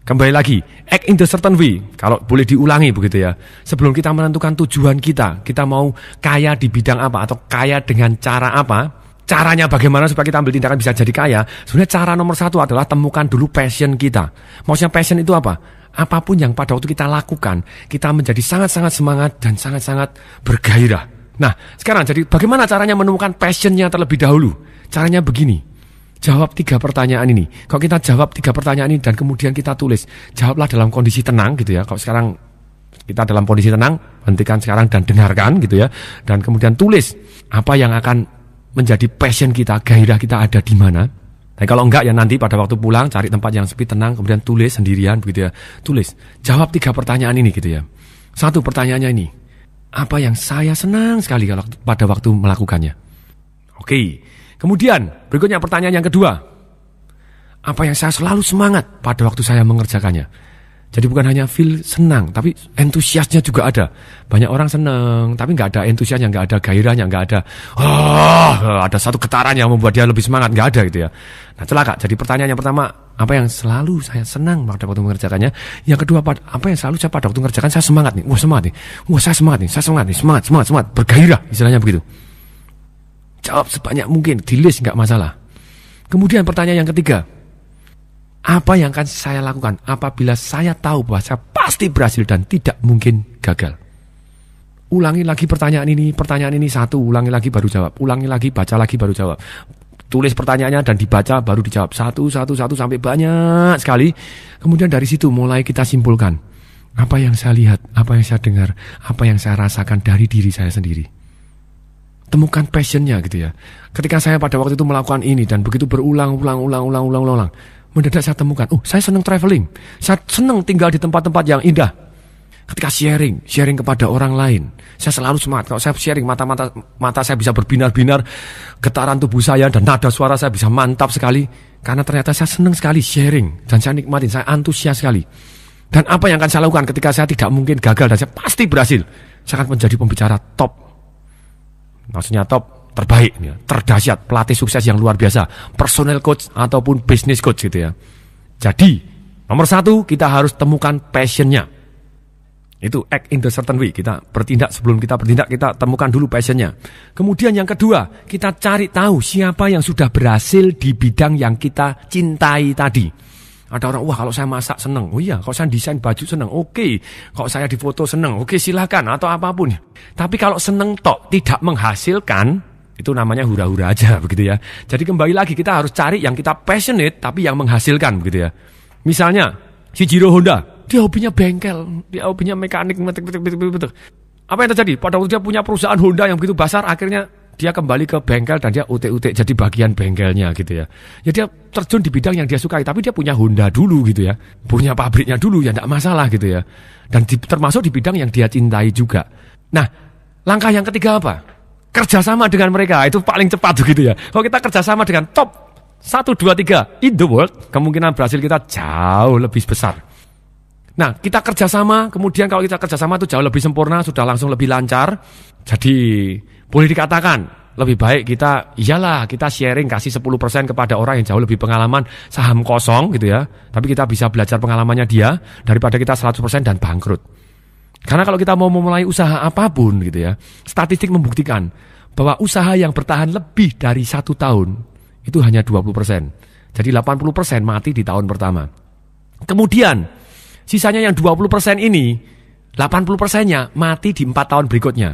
Kembali lagi, act in the certain way. Kalau boleh diulangi begitu ya. Sebelum kita menentukan tujuan kita mau kaya di bidang apa atau kaya dengan cara apa, caranya bagaimana supaya kita ambil tindakan bisa jadi kaya. Sebenarnya cara nomor satu adalah temukan dulu passion kita. Maksudnya passion itu apa? Apapun yang pada waktu kita lakukan, kita menjadi sangat-sangat semangat dan sangat-sangat bergairah. Nah, sekarang jadi bagaimana caranya menemukan passionnya terlebih dahulu? Caranya begini, jawab 3 pertanyaan ini. Kalau kita jawab 3 pertanyaan ini dan kemudian kita tulis, jawablah dalam kondisi tenang gitu ya. Kalau sekarang kita dalam kondisi tenang, hentikan sekarang dan dengarkan gitu ya. Dan kemudian tulis apa yang akan menjadi passion kita, gairah kita ada di mana. Tapi kalau enggak ya nanti pada waktu pulang cari tempat yang sepi, tenang, kemudian tulis sendirian begitu ya. Tulis, jawab 3 pertanyaan ini gitu ya. 1 pertanyaannya ini, apa yang saya senang sekali kalau pada waktu melakukannya. Oke. Kemudian berikutnya pertanyaan yang kedua. Apa yang saya selalu semangat pada waktu saya mengerjakannya. Jadi bukan hanya feel senang, tapi entusiasnya juga ada. Banyak orang senang, tapi nggak ada entusiasnya, nggak ada gairahnya, nggak ada ada satu getaran yang membuat dia lebih semangat, nggak ada gitu ya. Nah celaka. Jadi pertanyaan yang pertama, apa yang selalu saya senang pada waktu mengerjakannya. Yang kedua, apa yang selalu saya pada waktu mengerjakan saya semangat nih. Wah semangat nih. Wah saya semangat nih. Saya semangat nih. Semangat. Bergairah istilahnya begitu. Jawab sebanyak mungkin. Di list nggak masalah. Kemudian pertanyaan yang ketiga. Apa yang akan saya lakukan apabila saya tahu bahwa saya pasti berhasil dan tidak mungkin gagal? Ulangi lagi pertanyaan ini satu, ulangi lagi baru jawab, ulangi lagi, baca lagi baru jawab. Tulis pertanyaannya dan dibaca baru dijawab satu sampai banyak sekali. Kemudian dari situ mulai kita simpulkan apa yang saya lihat, apa yang saya dengar, apa yang saya rasakan dari diri saya sendiri. Temukan passionnya gitu ya. Ketika saya pada waktu itu melakukan ini dan begitu berulang, mendadak saya temukan, saya senang traveling, saya senang tinggal di tempat-tempat yang indah. Ketika sharing kepada orang lain, saya selalu semangat. Kalau saya sharing, mata saya bisa berbinar-binar, getaran tubuh saya dan nada suara saya bisa mantap sekali. Karena ternyata saya senang sekali sharing dan saya nikmatin, saya antusias sekali. Dan apa yang akan saya lakukan ketika saya tidak mungkin gagal dan saya pasti berhasil? Saya akan menjadi pembicara top. Maksudnya top, terbaik, terdahsyat, pelatih sukses yang luar biasa, personal coach ataupun business coach gitu ya. Jadi, nomor 1, kita harus temukan passionnya. Itu act in the certain way. Kita bertindak, sebelum kita bertindak kita temukan dulu passionnya. Kemudian yang kedua, kita cari tahu siapa yang sudah berhasil di bidang yang kita cintai tadi. Ada orang, wah kalau saya masak seneng, oh iya, kalau saya desain baju seneng, oke. Kalau saya difoto seneng, oke silakan, atau apapun. Tapi kalau seneng tok tidak menghasilkan, itu namanya hura-hura aja begitu ya. Jadi kembali lagi kita harus cari yang kita passionate tapi yang menghasilkan begitu ya. Misalnya Shijiro Honda, dia hobinya bengkel, dia hobinya mekanik, betul. Apa yang terjadi? Pada waktu dia punya perusahaan Honda yang begitu besar, akhirnya dia kembali ke bengkel dan dia utek-utek jadi bagian bengkelnya gitu ya. Ya dia terjun di bidang yang dia sukai, tapi dia punya Honda dulu gitu ya. Punya pabriknya dulu ya, tidak masalah gitu ya. Dan termasuk di bidang yang dia cintai juga. Nah, langkah yang ketiga apa? Kerjasama dengan mereka, itu paling cepat gitu ya. Kalau kita kerjasama dengan top 1, 2, 3 in the world, kemungkinan berhasil kita jauh lebih besar. Nah, kita kerjasama, kemudian kalau kita kerjasama itu jauh lebih sempurna, sudah langsung lebih lancar. Jadi, boleh dikatakan, lebih baik kita sharing, kasih 10% kepada orang yang jauh lebih pengalaman, saham kosong gitu ya. Tapi kita bisa belajar pengalamannya dia, daripada kita 100% dan bangkrut. Karena kalau kita mau memulai usaha apapun gitu ya, statistik membuktikan bahwa usaha yang bertahan lebih dari 1 tahun, itu hanya 20%. Jadi 80% mati di tahun pertama. Kemudian, sisanya yang 20% ini, 80%-nya mati di 4 tahun berikutnya.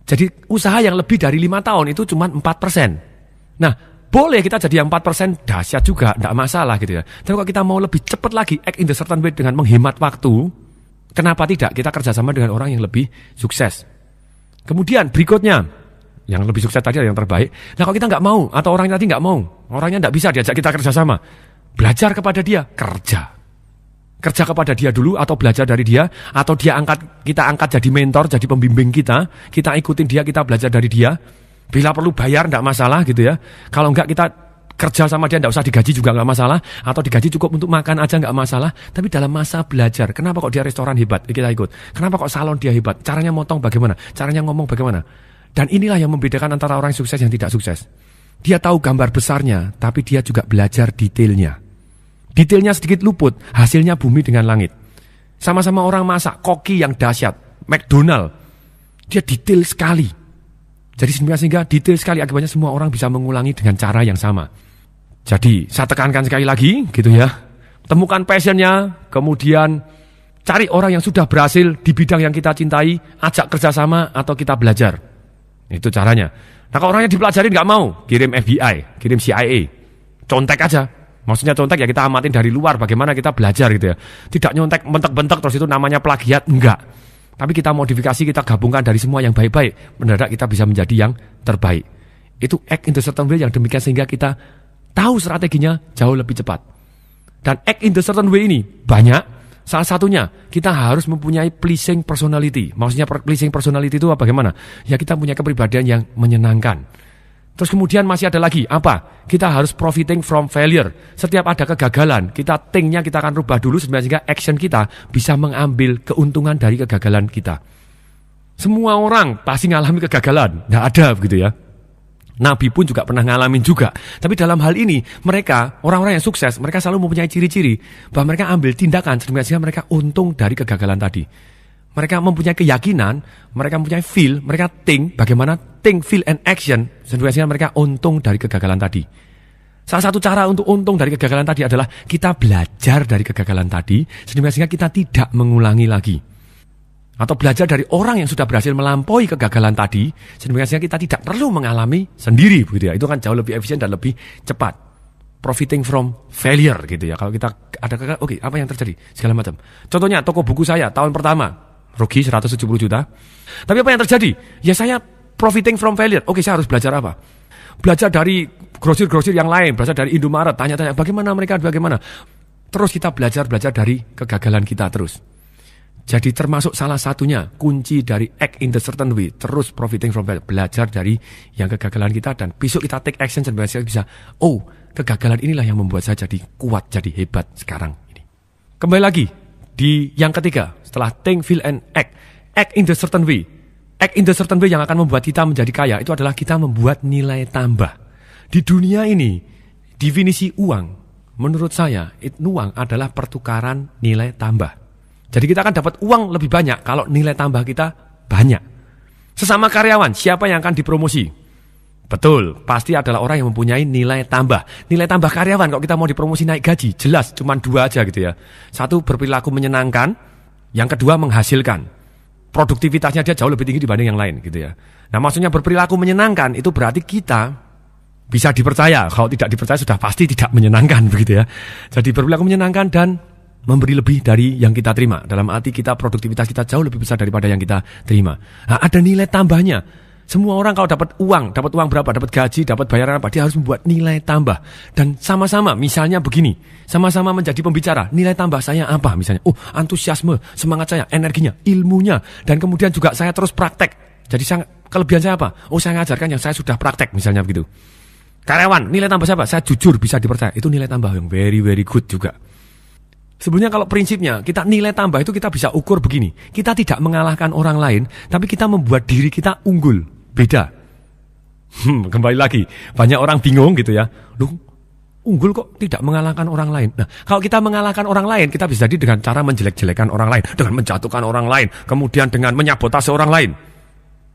Jadi usaha yang lebih dari 5 tahun itu cuma 4%. Nah, boleh kita jadi yang 4%, dahsyat juga, tidak masalah gitu ya. Tapi kalau kita mau lebih cepat lagi, act in the certain way dengan menghemat waktu, kenapa tidak kita kerjasama dengan orang yang lebih sukses. Kemudian berikutnya, yang lebih sukses tadi yang terbaik. Nah kalau kita nggak mau, atau orangnya tadi nggak mau, orangnya nggak bisa diajak kita kerjasama, belajar kepada dia, kerja kepada dia dulu, atau belajar dari dia, atau kita angkat jadi mentor, jadi pembimbing kita ikutin dia, kita belajar dari dia. Bila perlu bayar tidak masalah gitu ya. Kalau enggak kita kerja sama dia, tidak usah digaji juga nggak masalah, atau digaji cukup untuk makan aja nggak masalah. Tapi dalam masa belajar, kenapa kok dia restoran hebat, kita ikut. Kenapa kok salon dia hebat, caranya motong bagaimana, caranya ngomong bagaimana. Dan inilah yang membedakan antara orang yang sukses yang tidak sukses. Dia tahu gambar besarnya, tapi dia juga belajar detailnya. Detailnya sedikit luput, hasilnya bumi dengan langit. Sama-sama orang masak, koki yang dahsyat, McDonald, dia detail sekali. Jadi sehingga detail sekali, akibatnya semua orang bisa mengulangi dengan cara yang sama. Jadi saya tekankan sekali lagi gitu ya. Temukan passionnya, kemudian cari orang yang sudah berhasil di bidang yang kita cintai, ajak kerjasama atau kita belajar. Itu caranya. Nah kalau orangnya dipelajarin nggak mau, kirim FBI, kirim CIA, contek aja. Maksudnya contek ya kita amatin dari luar bagaimana kita belajar gitu ya. Tidak nyontek bentek-bentek terus itu namanya plagiat, enggak. Tapi kita modifikasi, kita gabungkan dari semua yang baik-baik. Mendadak kita bisa menjadi yang terbaik. Itu act in the certain way yang demikian sehingga kita tahu strateginya jauh lebih cepat. Dan act in the certain way ini banyak. Salah satunya kita harus mempunyai pleasing personality. Maksudnya pleasing personality itu bagaimana? Ya kita punya kepribadian yang menyenangkan. Terus kemudian masih ada lagi, apa? Kita harus profiting from failure. Setiap ada kegagalan, thinknya kita akan rubah dulu sehingga action kita bisa mengambil keuntungan dari kegagalan kita. Semua orang pasti ngalami kegagalan, tidak ada begitu ya. Nabi pun juga pernah ngalamin juga. Tapi dalam hal ini, mereka, orang-orang yang sukses, mereka selalu mempunyai ciri-ciri bahwa mereka ambil tindakan sehingga mereka untung dari kegagalan tadi. Mereka mempunyai keyakinan, mereka mempunyai feel, mereka think, bagaimana think, feel, and action, sehingga mereka untung dari kegagalan tadi. Salah satu cara untuk untung dari kegagalan tadi adalah kita belajar dari kegagalan tadi, sehingga kita tidak mengulangi lagi. Atau belajar dari orang yang sudah berhasil melampaui kegagalan tadi, sehingga kita tidak perlu mengalami sendiri, begitu ya. Itu kan jauh lebih efisien dan lebih cepat. Profiting from failure, gitu ya. Kalau kita ada kegagalan, oke, apa yang terjadi? Segala macam. Contohnya, toko buku saya tahun pertama, rugi 170 juta. Tapi apa yang terjadi? Ya saya profiting from failure. Oke, saya harus belajar apa? Belajar dari grosir-grosir yang lain, belajar dari Indomaret, tanya-tanya bagaimana mereka, bagaimana. Terus kita belajar dari kegagalan kita terus. Jadi termasuk salah satunya kunci dari act in the certain way, terus profiting from failure, belajar dari yang kegagalan kita dan besok kita take action dan bisa, oh kegagalan inilah yang membuat saya jadi kuat, jadi hebat sekarang ini. Kembali lagi di yang ketiga, setelah think, feel, and act in the certain way. Act in the certain way yang akan membuat kita menjadi kaya itu adalah kita membuat nilai tambah. Di dunia ini, definisi uang, menurut saya, uang adalah pertukaran nilai tambah. Jadi kita akan dapat uang lebih banyak kalau nilai tambah kita banyak. Sesama karyawan, siapa yang akan dipromosi? Betul, pasti adalah orang yang mempunyai nilai tambah. Nilai tambah karyawan, kalau kita mau dipromosi naik gaji, jelas, cuma dua aja gitu ya. Satu, berperilaku menyenangkan. Yang kedua, menghasilkan. Produktivitasnya dia jauh lebih tinggi dibanding yang lain gitu ya. Nah maksudnya berperilaku menyenangkan itu berarti kita bisa dipercaya. Kalau tidak dipercaya sudah pasti tidak menyenangkan begitu ya. Jadi berperilaku menyenangkan dan memberi lebih dari yang kita terima. Dalam arti kita produktivitas kita jauh lebih besar daripada yang kita terima. Nah, ada nilai tambahnya. Semua orang kalau dapat uang berapa, dapat gaji, dapat bayaran apa, dia harus membuat nilai tambah. Dan sama-sama, misalnya begini, sama-sama menjadi pembicara, nilai tambah saya apa misalnya? Oh, antusiasme, semangat saya, energinya, ilmunya, dan kemudian juga saya terus praktek. Jadi kelebihan saya apa? Oh, saya ngajarkan yang saya sudah praktek, misalnya begitu. Karyawan, nilai tambah siapa? Saya jujur, bisa dipercaya. Itu nilai tambah yang very, very good juga. Sebenarnya kalau prinsipnya, kita nilai tambah itu kita bisa ukur begini. Kita tidak mengalahkan orang lain, tapi kita membuat diri kita unggul. Beda. Kembali lagi, banyak orang bingung gitu ya. Loh, unggul kok tidak mengalahkan orang lain. Nah, kalau kita mengalahkan orang lain, kita bisa jadi dengan cara menjelek-jelekan orang lain, dengan menjatuhkan orang lain, kemudian dengan menyabotase orang lain.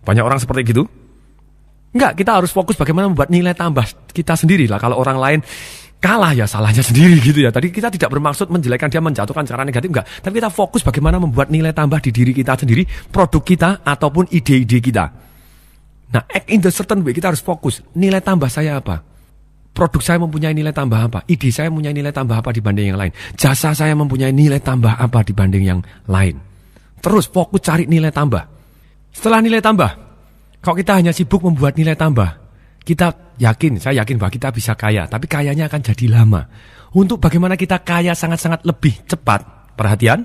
Banyak orang seperti gitu. Enggak, kita harus fokus bagaimana membuat nilai tambah kita sendiri lah. Kalau orang lain kalah ya salahnya sendiri gitu ya. Tadi kita tidak bermaksud menjelekkan dia, menjatuhkan secara negatif, enggak. Tapi kita fokus bagaimana membuat nilai tambah di diri kita sendiri, produk kita ataupun ide-ide kita. Nah, act in the certain way, kita harus fokus. Nilai tambah saya apa? Produk saya mempunyai nilai tambah apa? Ide saya mempunyai nilai tambah apa dibanding yang lain? Jasa saya mempunyai nilai tambah apa dibanding yang lain? Terus fokus cari nilai tambah. Setelah nilai tambah, kalau kita hanya sibuk membuat nilai tambah, saya yakin bahwa kita bisa kaya. Tapi kayanya akan jadi lama. Untuk bagaimana kita kaya sangat-sangat lebih cepat. Perhatian,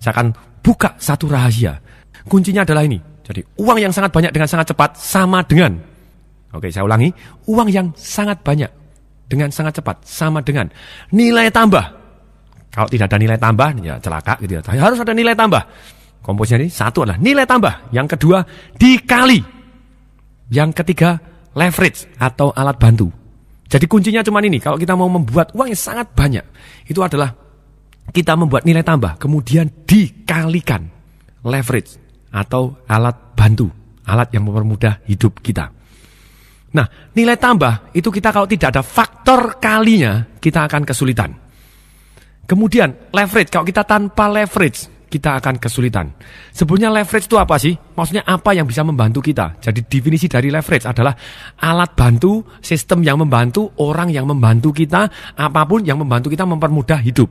saya akan buka satu rahasia. Kuncinya adalah ini. Jadi uang yang sangat banyak dengan sangat cepat sama dengan, oke saya ulangi, uang yang sangat banyak dengan sangat cepat sama dengan nilai tambah. Kalau tidak ada nilai tambah, ya celaka gitu ya. Harus ada nilai tambah. Komposisinya ini satu adalah nilai tambah, yang kedua dikali, yang ketiga leverage atau alat bantu. Jadi kuncinya cuma ini, kalau kita mau membuat uang yang sangat banyak, itu adalah kita membuat nilai tambah, kemudian dikalikan leverage atau alat bantu, alat yang mempermudah hidup kita. Nah, nilai tambah itu kita kalau tidak ada faktor kalinya, kita akan kesulitan. Kemudian leverage, kalau kita tanpa leverage, kita akan kesulitan. Sebenarnya leverage itu apa sih? Maksudnya apa yang bisa membantu kita? Jadi definisi dari leverage adalah alat bantu, sistem yang membantu, orang yang membantu kita, apapun yang membantu kita mempermudah hidup.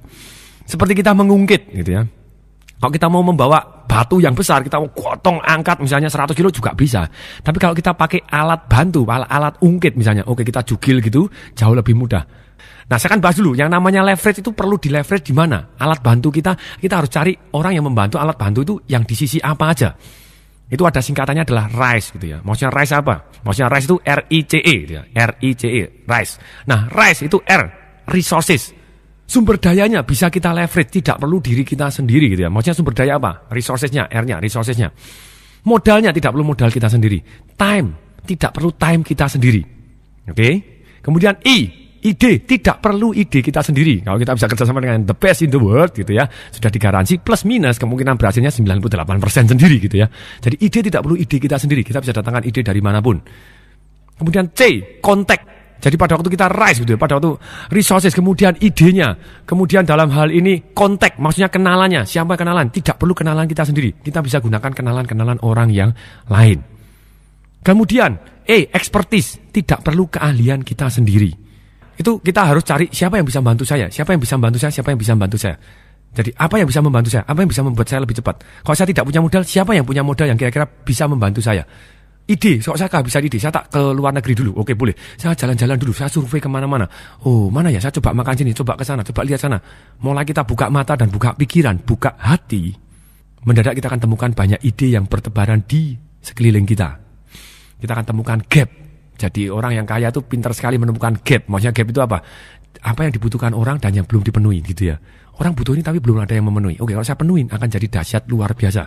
Seperti kita mengungkit gitu ya. Kalau kita mau membawa batu yang besar, kita mau gotong angkat misalnya 100 kilo juga bisa. Tapi kalau kita pakai alat bantu, alat ungkit misalnya, oke kita jugil gitu, jauh lebih mudah. Nah saya akan bahas dulu, yang namanya leverage itu perlu di leverage di mana? Alat bantu kita harus cari orang yang membantu alat bantu itu yang di sisi apa aja. Itu ada singkatannya adalah RISE gitu ya. Maksudnya RISE apa? Maksudnya RISE itu R-I-C-E gitu ya. R-I-C-E, RISE. Nah RISE itu R, resources. Sumber dayanya bisa kita leverage, tidak perlu diri kita sendiri gitu ya. Maksudnya sumber daya apa? Resourcesnya, R-nya, resourcesnya. Modalnya tidak perlu modal kita sendiri. Time, tidak perlu time kita sendiri. Oke? Kemudian ide, tidak perlu ide kita sendiri. Kalau kita bisa kerjasama dengan the best in the world gitu ya, sudah digaransi plus minus kemungkinan berhasilnya 98% sendiri gitu ya. Jadi ide tidak perlu ide kita sendiri, kita bisa datangkan ide dari manapun. Kemudian C, kontak. Jadi pada waktu kita rise gitu, pada waktu resources, kemudian idenya, kemudian dalam hal ini kontak, maksudnya kenalannya, siapa kenalan? Tidak perlu kenalan kita sendiri, kita bisa gunakan kenalan-kenalan orang yang lain. Kemudian, expertise, tidak perlu keahlian kita sendiri. Itu kita harus cari siapa yang bisa membantu saya, siapa yang bisa membantu saya, siapa yang bisa membantu saya. Jadi apa yang bisa membantu saya, apa yang bisa membuat saya lebih cepat. Kalau saya tidak punya modal, siapa yang punya modal yang kira-kira bisa membantu saya. Ide, kok saya kehabisan ide, saya tak ke luar negeri dulu, oke boleh. Saya jalan-jalan dulu, saya survei kemana-mana. Oh mana ya, saya coba makan sini, coba ke sana, coba lihat sana. Mulai kita buka mata dan buka pikiran, buka hati. Mendadak kita akan temukan banyak ide yang bertebaran di sekeliling kita. Kita akan temukan gap. Jadi orang yang kaya itu pintar sekali menemukan gap. Maksudnya gap itu apa? Apa yang dibutuhkan orang dan yang belum dipenuhi gitu ya. Orang butuh ini tapi belum ada yang memenuhi. Oke, kalau saya penuhin akan jadi dahsyat luar biasa.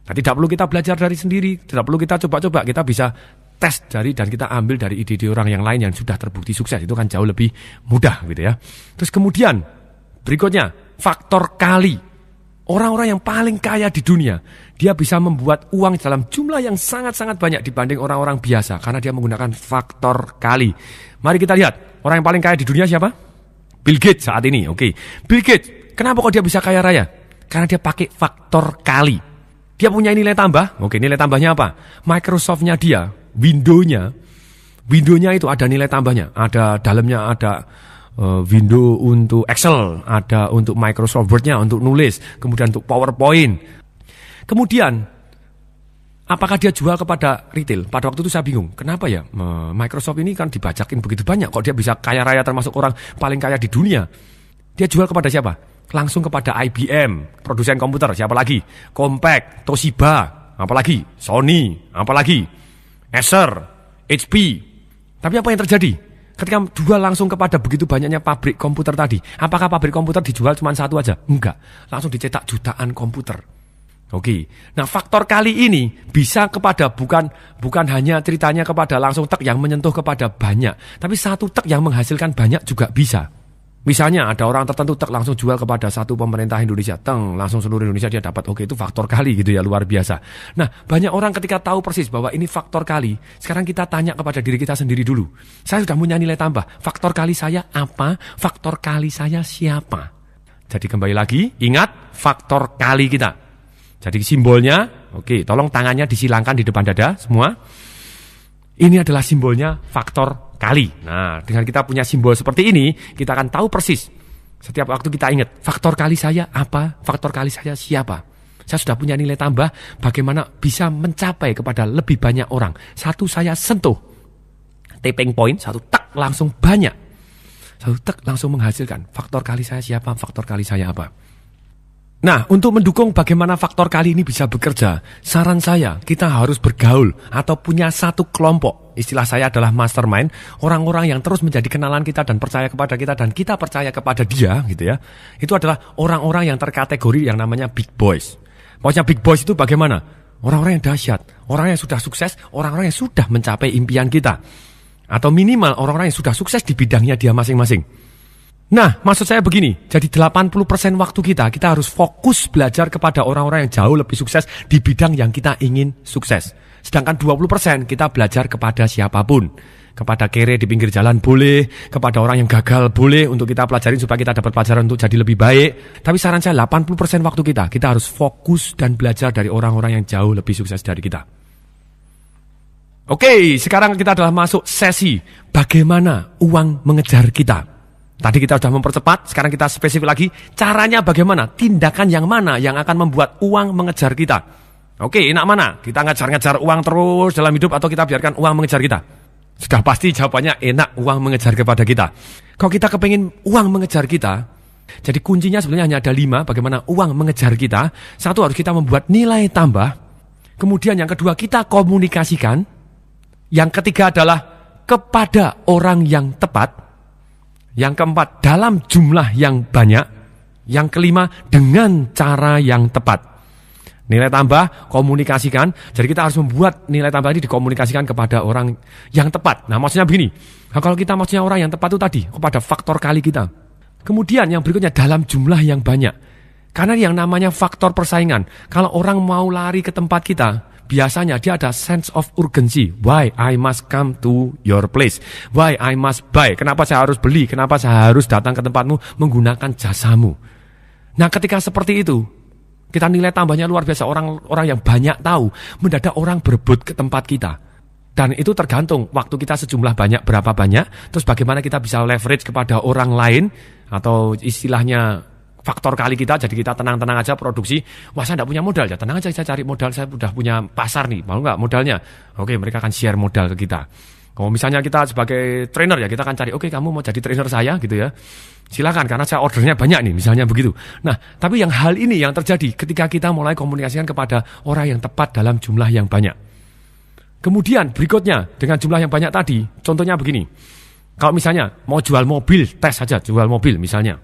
Nah, tidak perlu kita belajar dari sendiri, tidak perlu kita coba-coba, kita bisa tes dari dan kita ambil dari ide-ide orang yang lain yang sudah terbukti sukses. Itu kan jauh lebih mudah gitu ya. Terus kemudian berikutnya, faktor kali. Orang-orang yang paling kaya di dunia, dia bisa membuat uang dalam jumlah yang sangat-sangat banyak dibanding orang-orang biasa karena dia menggunakan faktor kali. Mari kita lihat, orang yang paling kaya di dunia siapa? Bill Gates saat ini. Oke. Bill Gates, kenapa kok dia bisa kaya raya? Karena dia pakai faktor kali. Dia punya nilai tambah. Oke, nilai tambahnya apa? Microsoft-nya dia, Windows-nya itu ada nilai tambahnya. Ada dalamnya ada window untuk Excel, ada untuk Microsoft Word-nya untuk nulis, kemudian untuk PowerPoint. Kemudian apakah dia jual kepada retail? Pada waktu itu saya bingung. Kenapa ya? Microsoft ini kan dibajakin begitu banyak. Kok dia bisa kaya raya termasuk orang paling kaya di dunia? Dia jual kepada siapa? Langsung kepada IBM, produsen komputer, siapa lagi? Compaq, Toshiba, apalagi? Sony, apalagi? Acer, HP. Tapi apa yang terjadi? Ketika jual langsung kepada begitu banyaknya pabrik komputer tadi, apakah pabrik komputer dijual cuma satu aja? Enggak, langsung dicetak jutaan komputer. Oke, nah faktor kali ini bisa kepada bukan hanya ceritanya kepada langsung tek yang menyentuh kepada banyak, tapi satu tek yang menghasilkan banyak juga bisa. Misalnya ada orang tertentu langsung jual kepada satu pemerintah Indonesia, langsung seluruh Indonesia dia dapat. Oke, itu faktor kali gitu ya, luar biasa. Nah, banyak orang ketika tahu persis bahwa ini faktor kali, sekarang kita tanya kepada diri kita sendiri dulu. Saya sudah punya nilai tambah, faktor kali saya apa? Faktor kali saya siapa? Jadi kembali lagi, ingat faktor kali kita. Jadi simbolnya, oke, tolong tangannya disilangkan di depan dada semua. Ini adalah simbolnya faktor kali. Nah, dengan kita punya simbol seperti ini, kita akan tahu persis. Setiap waktu kita ingat, faktor kali saya apa? Faktor kali saya siapa? Saya sudah punya nilai tambah, bagaimana bisa mencapai kepada lebih banyak orang. Satu saya sentuh, tapping point, satu tak langsung banyak. Satu tak langsung menghasilkan. Faktor kali saya siapa? Faktor kali saya apa? Nah, untuk mendukung bagaimana faktor kali ini bisa bekerja, saran saya, kita harus bergaul atau punya satu kelompok. Istilah saya adalah mastermind, orang-orang yang terus menjadi kenalan kita dan percaya kepada kita dan kita percaya kepada dia, gitu ya. Itu adalah orang-orang yang terkategori yang namanya big boys. Maksudnya big boys itu bagaimana? Orang-orang yang dahsyat, orang yang sudah sukses, orang-orang yang sudah mencapai impian kita. Atau minimal orang-orang yang sudah sukses di bidangnya dia masing-masing. Nah, maksud saya begini, jadi 80% waktu kita harus fokus belajar kepada orang-orang yang jauh lebih sukses di bidang yang kita ingin sukses. Sedangkan 20% kita belajar kepada siapapun. Kepada kere di pinggir jalan boleh, kepada orang yang gagal boleh untuk kita pelajarin supaya kita dapat pelajaran untuk jadi lebih baik. Tapi saran saya 80% waktu kita harus fokus dan belajar dari orang-orang yang jauh lebih sukses dari kita. Oke, sekarang kita adalah masuk sesi bagaimana uang mengejar kita. Tadi kita sudah mempercepat, sekarang kita spesifik lagi. Caranya bagaimana? Tindakan yang mana yang akan membuat uang mengejar kita? Oke, enak mana? Kita ngejar-ngejar uang terus dalam hidup atau kita biarkan uang mengejar kita? Sudah pasti jawabannya enak, uang mengejar kepada kita. Kalau kita kepingin uang mengejar kita, jadi kuncinya sebenarnya hanya ada 5 bagaimana uang mengejar kita. Satu, harus kita membuat nilai tambah. Kemudian yang kedua, kita komunikasikan. Yang ketiga adalah kepada orang yang tepat. Yang keempat, dalam jumlah yang banyak. Yang kelima, dengan cara yang tepat. Nilai tambah, komunikasikan. Jadi kita harus membuat nilai tambah ini dikomunikasikan kepada orang yang tepat. Nah, maksudnya begini. Nah, kalau kita maksudnya orang yang tepat itu tadi, kepada faktor kali kita. Kemudian yang berikutnya, dalam jumlah yang banyak. Karena yang namanya faktor persaingan. Kalau orang mau lari ke tempat kita, biasanya dia ada sense of urgency. Why I must come to your place? Why I must buy? Kenapa saya harus beli? Kenapa saya harus datang ke tempatmu menggunakan jasamu? Nah, ketika seperti itu, kita nilai tambahnya luar biasa. Orang yang banyak tahu, mendadak orang berebut ke tempat kita. Dan itu tergantung waktu kita sejumlah banyak, berapa banyak. Terus bagaimana kita bisa leverage kepada orang lain, atau istilahnya faktor kali kita. Jadi kita tenang-tenang aja produksi. Wah, saya tidak punya modal, ya tenang aja, saya cari modal. Saya sudah punya pasar nih, mau nggak modalnya? Oke, mereka akan share modal ke kita. Kalau misalnya kita sebagai trainer, ya kita akan cari, oke, kamu mau jadi trainer saya gitu ya, silakan, karena saya ordernya banyak nih, misalnya begitu. Nah, tapi yang hal ini yang terjadi ketika kita mulai komunikasikan kepada orang yang tepat dalam jumlah yang banyak. Kemudian berikutnya, dengan jumlah yang banyak tadi, contohnya begini. Kalau misalnya mau jual mobil, tes saja jual mobil misalnya.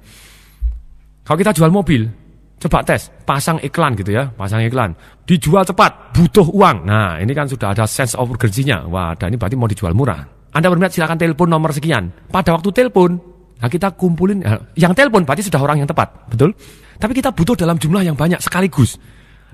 Kalau kita jual mobil, coba tes, pasang iklan gitu ya, pasang iklan. Dijual cepat, butuh uang. Nah, ini kan sudah ada sense of urgency-nya. Wah, ini berarti mau dijual murah. Anda berminat, silakan telepon nomor sekian. Pada waktu telepon, nah kita kumpulin, yang telepon berarti sudah orang yang tepat, betul? Tapi kita butuh dalam jumlah yang banyak sekaligus.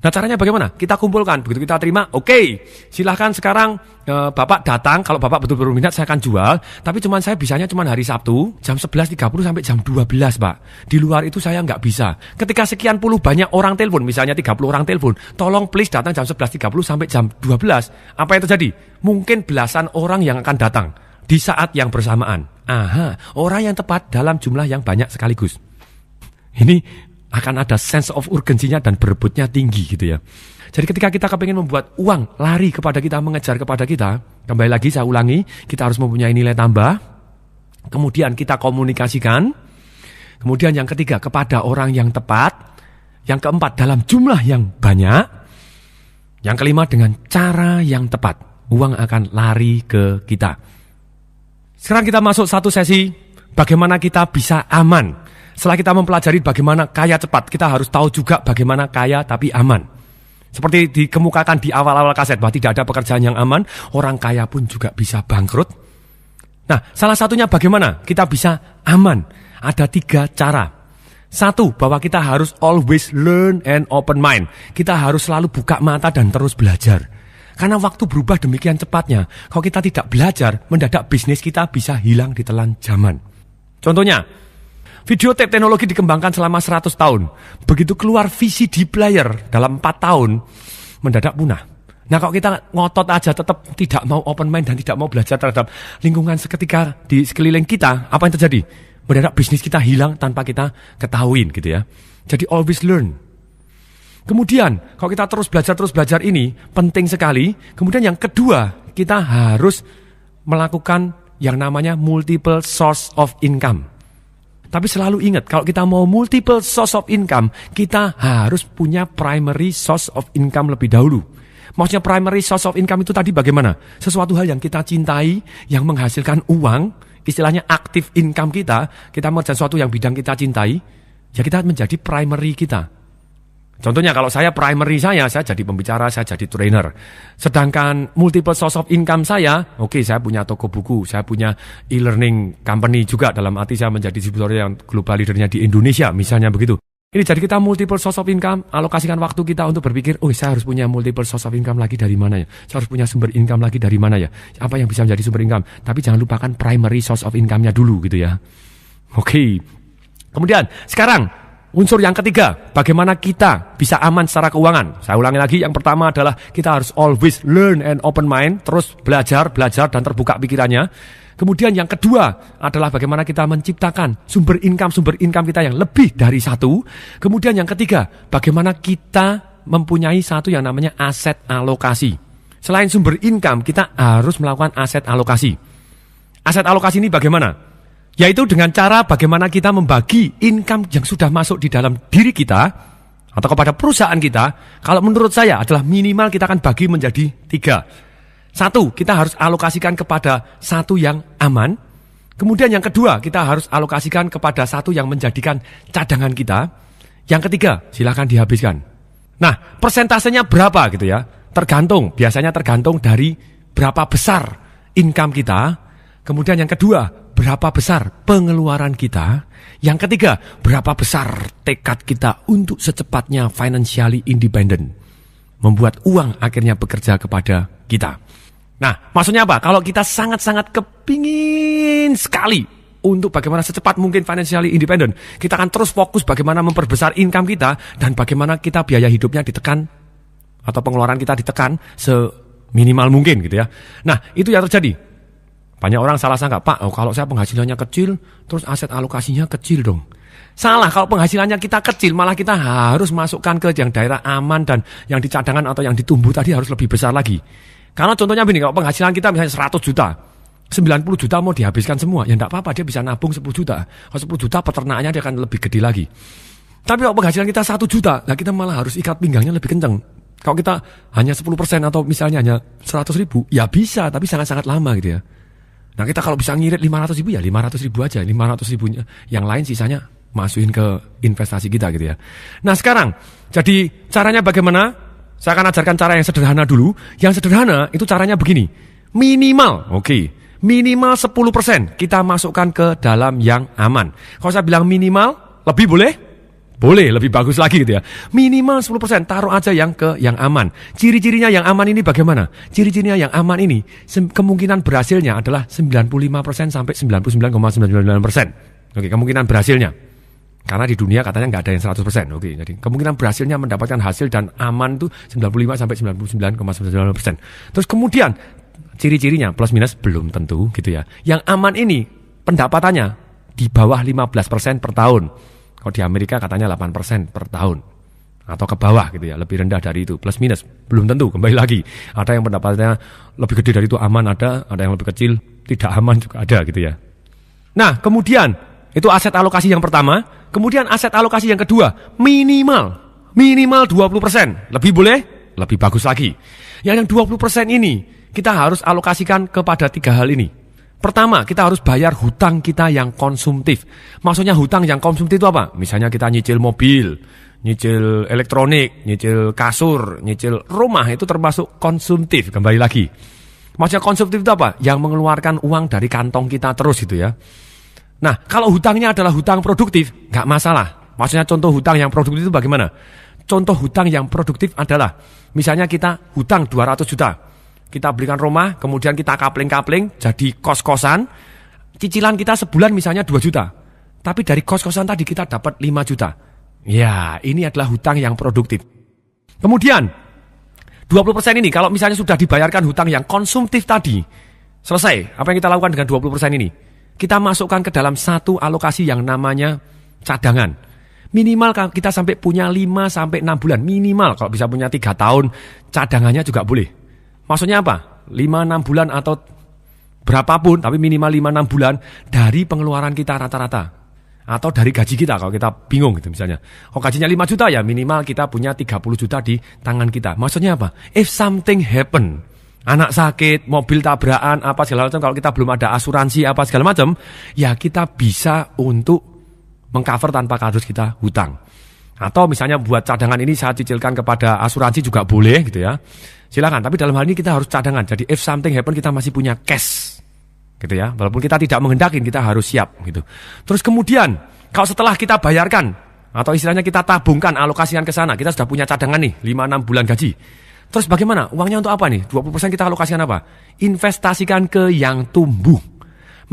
Nah, caranya bagaimana? Kita kumpulkan, begitu kita terima, oke, silahkan sekarang Bapak datang, kalau Bapak betul-betul minat saya akan jual, tapi saya bisanya hari Sabtu, jam 11.30 sampai jam 12, Pak. Di luar itu saya nggak bisa. Ketika sekian puluh banyak orang telepon, misalnya 30 orang telepon, tolong please datang jam 11.30 sampai jam 12. Apa yang terjadi? Mungkin belasan orang yang akan datang di saat yang bersamaan. Aha, orang yang tepat dalam jumlah yang banyak sekaligus. Ini akan ada sense of urgency-nya dan berebutnya tinggi gitu ya. Jadi ketika kita kepingin membuat uang lari kepada kita, mengejar kepada kita, kembali lagi saya ulangi, kita harus mempunyai nilai tambah, kemudian kita komunikasikan, kemudian yang ketiga kepada orang yang tepat, yang keempat dalam jumlah yang banyak, yang kelima dengan cara yang tepat, uang akan lari ke kita. Sekarang kita masuk satu sesi, bagaimana kita bisa aman. Setelah kita mempelajari bagaimana kaya cepat, kita harus tahu juga bagaimana kaya tapi aman. Seperti dikemukakan di awal-awal kaset, bahwa tidak ada pekerjaan yang aman, orang kaya pun juga bisa bangkrut. Nah, salah satunya bagaimana kita bisa aman? Ada 3 cara. 1, bahwa kita harus always learn and open mind. Kita harus selalu buka mata dan terus belajar. Karena waktu berubah demikian cepatnya. Kalau kita tidak belajar, mendadak bisnis kita bisa hilang ditelan zaman. Contohnya, video tape teknologi dikembangkan selama 100 tahun. Begitu keluar VCD player dalam 4 tahun, mendadak punah. Nah, kalau kita ngotot aja tetap tidak mau open mind dan tidak mau belajar terhadap lingkungan seketika di sekeliling kita, apa yang terjadi? Mendadak bisnis kita hilang tanpa kita ketahuin gitu ya. Jadi always learn. Kemudian, kalau kita terus belajar ini penting sekali. Kemudian yang kedua, kita harus melakukan yang namanya multiple source of income. Tapi selalu ingat, kalau kita mau multiple source of income, kita harus punya primary source of income lebih dahulu. Maksudnya primary source of income itu tadi bagaimana? Sesuatu hal yang kita cintai, yang menghasilkan uang, istilahnya active income kita mengerjakan sesuatu yang bidang kita cintai, ya kita menjadi primary kita. Contohnya kalau saya primary saya jadi pembicara, saya jadi trainer. Sedangkan multiple source of income saya saya punya toko buku, saya punya e-learning company juga, dalam arti saya menjadi distributor yang global leadernya di Indonesia, misalnya begitu. Ini jadi kita multiple source of income, alokasikan waktu kita untuk berpikir, saya harus punya multiple source of income lagi dari mana ya? Saya harus punya sumber income lagi dari mana ya? Apa yang bisa menjadi sumber income? Tapi jangan lupakan primary source of income-nya dulu gitu ya. Oke. Kemudian sekarang unsur yang ketiga, bagaimana kita bisa aman secara keuangan. Saya ulangi lagi, yang pertama adalah kita harus always learn and open mind, terus belajar dan terbuka pikirannya. Kemudian yang kedua adalah bagaimana kita menciptakan sumber income kita yang lebih dari satu. Kemudian yang ketiga, bagaimana kita mempunyai satu yang namanya aset alokasi. Selain sumber income, kita harus melakukan aset alokasi. Aset alokasi ini bagaimana? Yaitu dengan cara bagaimana kita membagi income yang sudah masuk di dalam diri kita atau kepada perusahaan kita. Kalau menurut saya adalah minimal kita akan bagi menjadi 3. 1, kita harus alokasikan kepada satu yang aman. Kemudian yang kedua, kita harus alokasikan kepada satu yang menjadikan cadangan kita. Yang ketiga, silakan dihabiskan. Nah, persentasenya berapa gitu ya? Biasanya tergantung dari berapa besar income kita. Kemudian yang kedua, berapa besar pengeluaran kita. Yang ketiga, berapa besar tekad kita untuk secepatnya financially independent. membuat uang akhirnya bekerja kepada kita. Nah, maksudnya apa? Kalau kita sangat-sangat kepingin sekali untuk bagaimana secepat mungkin financially independent, kita akan terus fokus bagaimana memperbesar income kita dan bagaimana kita biaya hidupnya ditekan atau pengeluaran kita ditekan seminimal mungkin gitu ya. Nah, itu yang terjadi. Banyak orang salah sangka, Pak, kalau saya penghasilannya kecil, terus aset alokasinya kecil dong. Salah, kalau penghasilannya kita kecil, malah kita harus masukkan ke yang daerah aman dan yang di cadangan atau yang ditumbuh tadi harus lebih besar lagi. Karena contohnya begini, kalau penghasilan kita misalnya 100 juta, 90 juta mau dihabiskan semua, ya enggak apa-apa, dia bisa nabung 10 juta. Kalau 10 juta peternaknya dia akan lebih gede lagi. Tapi kalau penghasilan kita 1 juta, nah kita malah harus ikat pinggangnya lebih kencang. Kalau kita hanya 10% atau misalnya hanya 100 ribu, ya bisa, tapi sangat-sangat lama gitu ya. Nah kita kalau bisa ngirit 500 ribu, ya 500 ribu aja, 500 ribunya. Yang lain sisanya masukin ke investasi kita gitu ya. Nah sekarang, jadi caranya bagaimana? Saya akan ajarkan cara yang sederhana dulu. Yang sederhana itu caranya begini. Minimal, minimal 10% kita masukkan ke dalam yang aman. Kalau saya bilang minimal, lebih boleh? Boleh, lebih bagus lagi gitu ya. Minimal 10% taruh aja yang ke yang aman. Ciri-cirinya yang aman ini bagaimana? Ciri-cirinya yang aman ini kemungkinan berhasilnya adalah 95% sampai 99,99%. Oke, kemungkinan berhasilnya. Karena di dunia katanya nggak ada yang 100%. Oke, jadi kemungkinan berhasilnya mendapatkan hasil dan aman itu 95 sampai 99,99%. Terus kemudian ciri-cirinya plus minus belum tentu gitu ya. Yang aman ini pendapatannya di bawah 15% per tahun. Kalau di Amerika katanya 8% per tahun. Atau ke bawah gitu ya, lebih rendah dari itu. Plus minus, belum tentu, kembali lagi. Ada yang pendapatannya lebih gede dari itu, aman ada yang lebih kecil, tidak aman juga ada gitu ya. Nah, kemudian, itu aset alokasi yang pertama. Kemudian aset alokasi yang kedua, minimal 20%. Lebih boleh, lebih bagus lagi. Yang 20% ini, kita harus alokasikan kepada 3 hal ini. Pertama, kita harus bayar hutang kita yang konsumtif. Maksudnya hutang yang konsumtif itu apa? Misalnya kita nyicil mobil, nyicil elektronik, nyicil kasur, nyicil rumah, itu termasuk konsumtif. Kembali lagi. Maksudnya konsumtif itu apa? Yang mengeluarkan uang dari kantong kita terus gitu ya. Nah, kalau hutangnya adalah hutang produktif, nggak masalah. Maksudnya contoh hutang yang produktif itu bagaimana? Contoh hutang yang produktif adalah, misalnya kita hutang 200 juta. Kita belikan rumah, kemudian kita kapling-kapling, jadi kos-kosan. Cicilan kita sebulan misalnya 2 juta. Tapi dari kos-kosan tadi kita dapat 5 juta. Ya, ini adalah hutang yang produktif. Kemudian, 20% ini, kalau misalnya sudah dibayarkan hutang yang konsumtif tadi, selesai. Apa yang kita lakukan dengan 20% ini? Kita masukkan ke dalam satu alokasi yang namanya cadangan. Minimal kita sampai punya 5-6 bulan. Minimal, kalau bisa punya 3 tahun, cadangannya juga boleh. Maksudnya apa? 5-6 bulan atau berapapun, tapi minimal 5-6 bulan dari pengeluaran kita rata-rata. Atau dari gaji kita kalau kita bingung gitu misalnya. Kalau gajinya 5 juta ya minimal kita punya 30 juta di tangan kita. Maksudnya apa? If something happen, anak sakit, mobil tabrakan, apa segala macam, kalau kita belum ada asuransi apa segala macam, ya kita bisa untuk mengcover tanpa harus kita hutang. Atau misalnya buat cadangan ini saya cicilkan kepada asuransi juga boleh gitu ya. Silakan, tapi dalam hal ini kita harus cadangan. Jadi if something happen kita masih punya cash. Gitu ya. Walaupun kita tidak menghendakin, kita harus siap gitu. Terus kemudian, kalau setelah kita bayarkan atau istilahnya kita tabungkan, alokasikan ke sana, kita sudah punya cadangan nih 5-6 bulan gaji. Terus bagaimana? Uangnya untuk apa nih? 20% kita alokasikan apa? Investasikan ke yang tumbuh.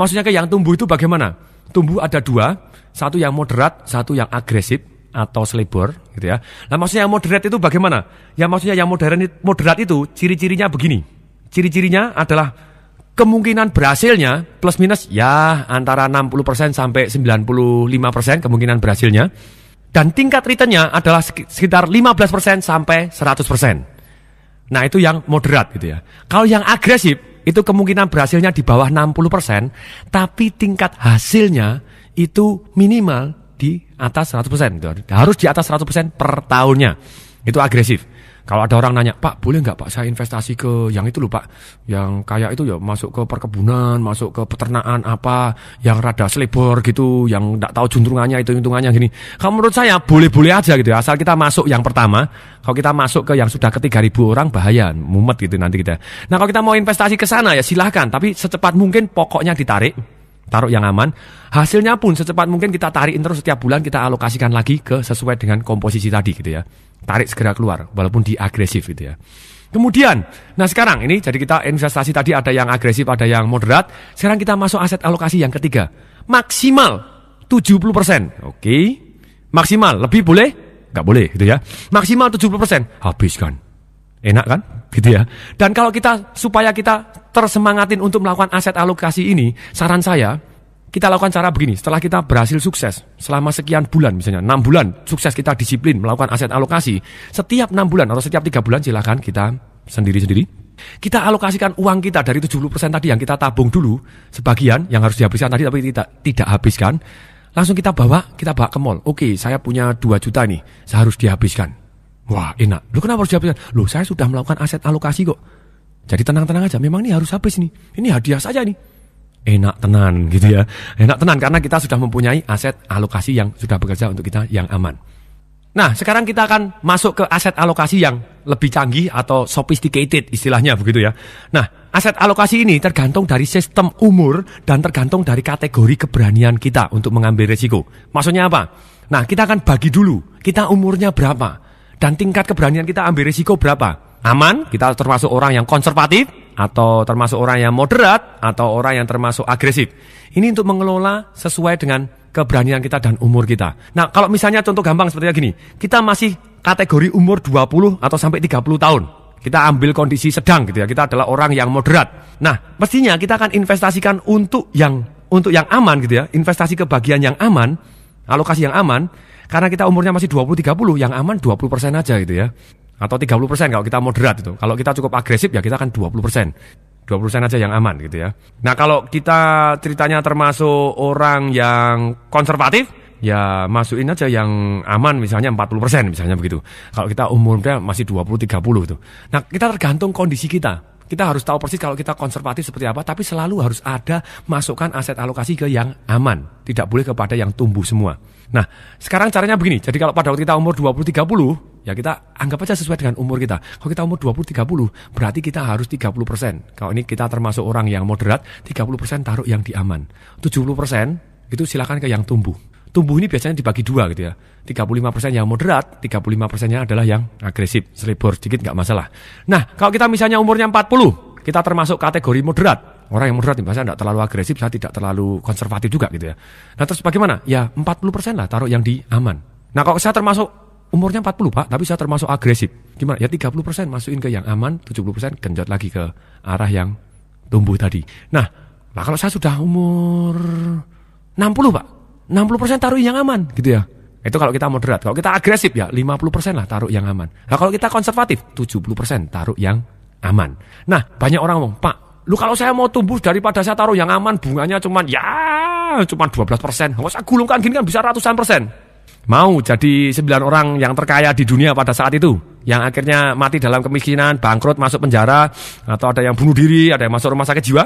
Maksudnya ke yang tumbuh itu bagaimana? Tumbuh ada 2, satu yang moderat, satu yang agresif atau selebor gitu ya. Nah maksudnya yang moderat itu bagaimana? Ya maksudnya yang moderat itu ciri-cirinya begini. Ciri-cirinya adalah kemungkinan berhasilnya plus minus ya antara 60% sampai 95% kemungkinan berhasilnya. Dan tingkat returnnya adalah sekitar 15% sampai 100%. Nah itu yang moderat gitu ya. Kalau yang agresif itu kemungkinan berhasilnya di bawah 60%, tapi tingkat hasilnya itu minimal di atas 100%. Harus di atas 100% per tahunnya. Itu agresif. Kalau ada orang nanya, Pak boleh nggak Pak saya investasi ke yang itu loh Pak, yang kayak itu ya masuk ke perkebunan, masuk ke peternakan apa, yang rada selebor gitu, yang nggak tahu juntrungannya itu hitungannya gini. Kalau menurut saya boleh-boleh aja gitu ya, asal kita masuk yang pertama. Kalau kita masuk ke yang sudah ke 3.000 orang bahaya, mumet gitu nanti kita. Nah kalau kita mau investasi ke sana ya silahkan, tapi secepat mungkin pokoknya ditarik taruh yang aman. Hasilnya pun secepat mungkin kita tarikin terus setiap bulan, kita alokasikan lagi ke sesuai dengan komposisi tadi gitu ya. Tarik segera keluar, walaupun di agresif gitu ya. Kemudian, nah sekarang ini jadi kita investasi tadi ada yang agresif, ada yang moderat. Sekarang kita masuk aset alokasi yang ketiga. Maksimal 70%. Oke. Maksimal, lebih boleh? Nggak boleh gitu ya. Maksimal 70%, habiskan. Enak kan? Gitu ya. Dan kalau kita, supaya kita tersemangatin untuk melakukan aset alokasi ini, saran saya, kita lakukan cara begini. Setelah kita berhasil sukses selama sekian bulan, misalnya 6 bulan sukses kita disiplin melakukan aset alokasi, setiap 6 bulan atau setiap 3 bulan silakan kita sendiri-sendiri, kita alokasikan uang kita dari 70% tadi yang kita tabung dulu, sebagian yang harus dihabiskan tadi tapi tidak habiskan, langsung kita bawa ke mall. Oke, saya punya 2 juta nih, saya harus dihabiskan. Wah, enak. Loh, kenapa harus dihabiskan? Loh, saya sudah melakukan aset alokasi kok. Jadi tenang-tenang aja, memang ini harus habis nih. Ini hadiah saja nih. Enak tenan gitu ya. Enak tenan karena kita sudah mempunyai aset alokasi yang sudah bekerja untuk kita yang aman. Nah, sekarang kita akan masuk ke aset alokasi yang lebih canggih atau sophisticated istilahnya begitu ya. Nah, aset alokasi ini tergantung dari sistem umur dan tergantung dari kategori keberanian kita untuk mengambil risiko. Maksudnya apa? Nah, kita akan bagi dulu, kita umurnya berapa dan tingkat keberanian kita ambil risiko berapa. Aman, kita termasuk orang yang konservatif, atau termasuk orang yang moderat, atau orang yang termasuk agresif. Ini untuk mengelola sesuai dengan keberanian kita dan umur kita. Nah, kalau misalnya contoh gampang seperti gini, kita masih kategori umur 20 atau sampai 30 tahun. Kita ambil kondisi sedang gitu ya, kita adalah orang yang moderat. Nah, mestinya kita akan investasikan untuk yang aman gitu ya, investasi ke bagian yang aman, alokasi yang aman, karena kita umurnya masih 20-30, yang aman 20% aja gitu ya. Atau 30% kalau kita moderat itu. Kalau kita cukup agresif ya kita akan 20%. 20% aja yang aman gitu ya. Nah, kalau kita ceritanya termasuk orang yang konservatif, ya masukin aja yang aman misalnya 40% misalnya begitu. Kalau kita umurnya masih 20-30 itu. Nah, kita tergantung kondisi kita. Kita harus tahu persis kalau kita konservatif seperti apa, tapi selalu harus ada masukkan aset alokasi ke yang aman. Tidak boleh kepada yang tumbuh semua. Nah, sekarang caranya begini. Jadi kalau pada waktu kita umur 20-30, ya kita anggap aja sesuai dengan umur kita. Kalau kita umur 20-30, berarti kita harus 30%. Kalau ini kita termasuk orang yang moderat, 30% taruh yang di aman. 70% itu silakan ke yang tumbuh. Tumbuh ini biasanya dibagi dua gitu ya. 35% yang moderat, 35%-nya adalah yang agresif. Selebor sedikit nggak masalah. Nah, kalau kita misalnya umurnya 40, kita termasuk kategori moderat. Orang yang moderat biasanya tidak terlalu agresif, saya tidak terlalu konservatif juga gitu ya. Nah, terus bagaimana? Ya 40% lah taruh yang di aman. Nah, kalau saya termasuk umurnya 40 Pak, tapi saya termasuk agresif. Gimana? Ya 30% masukin ke yang aman, 70% genjot lagi ke arah yang tumbuh tadi. Nah, kalau saya sudah umur 60 Pak, 60% taruh yang aman gitu ya. Itu kalau kita moderat. Kalau kita agresif ya 50% lah taruh yang aman. Nah, kalau kita konservatif 70% taruh yang aman. Nah, banyak orang ngomong, Pak, lu kalau saya mau tumbuh daripada saya taruh yang aman, bunganya cuman 12%. Kalau saya gulungkan gini kan bisa ratusan persen. Mau jadi 9 orang yang terkaya di dunia pada saat itu, yang akhirnya mati dalam kemiskinan, bangkrut, masuk penjara, atau ada yang bunuh diri, ada yang masuk rumah sakit jiwa?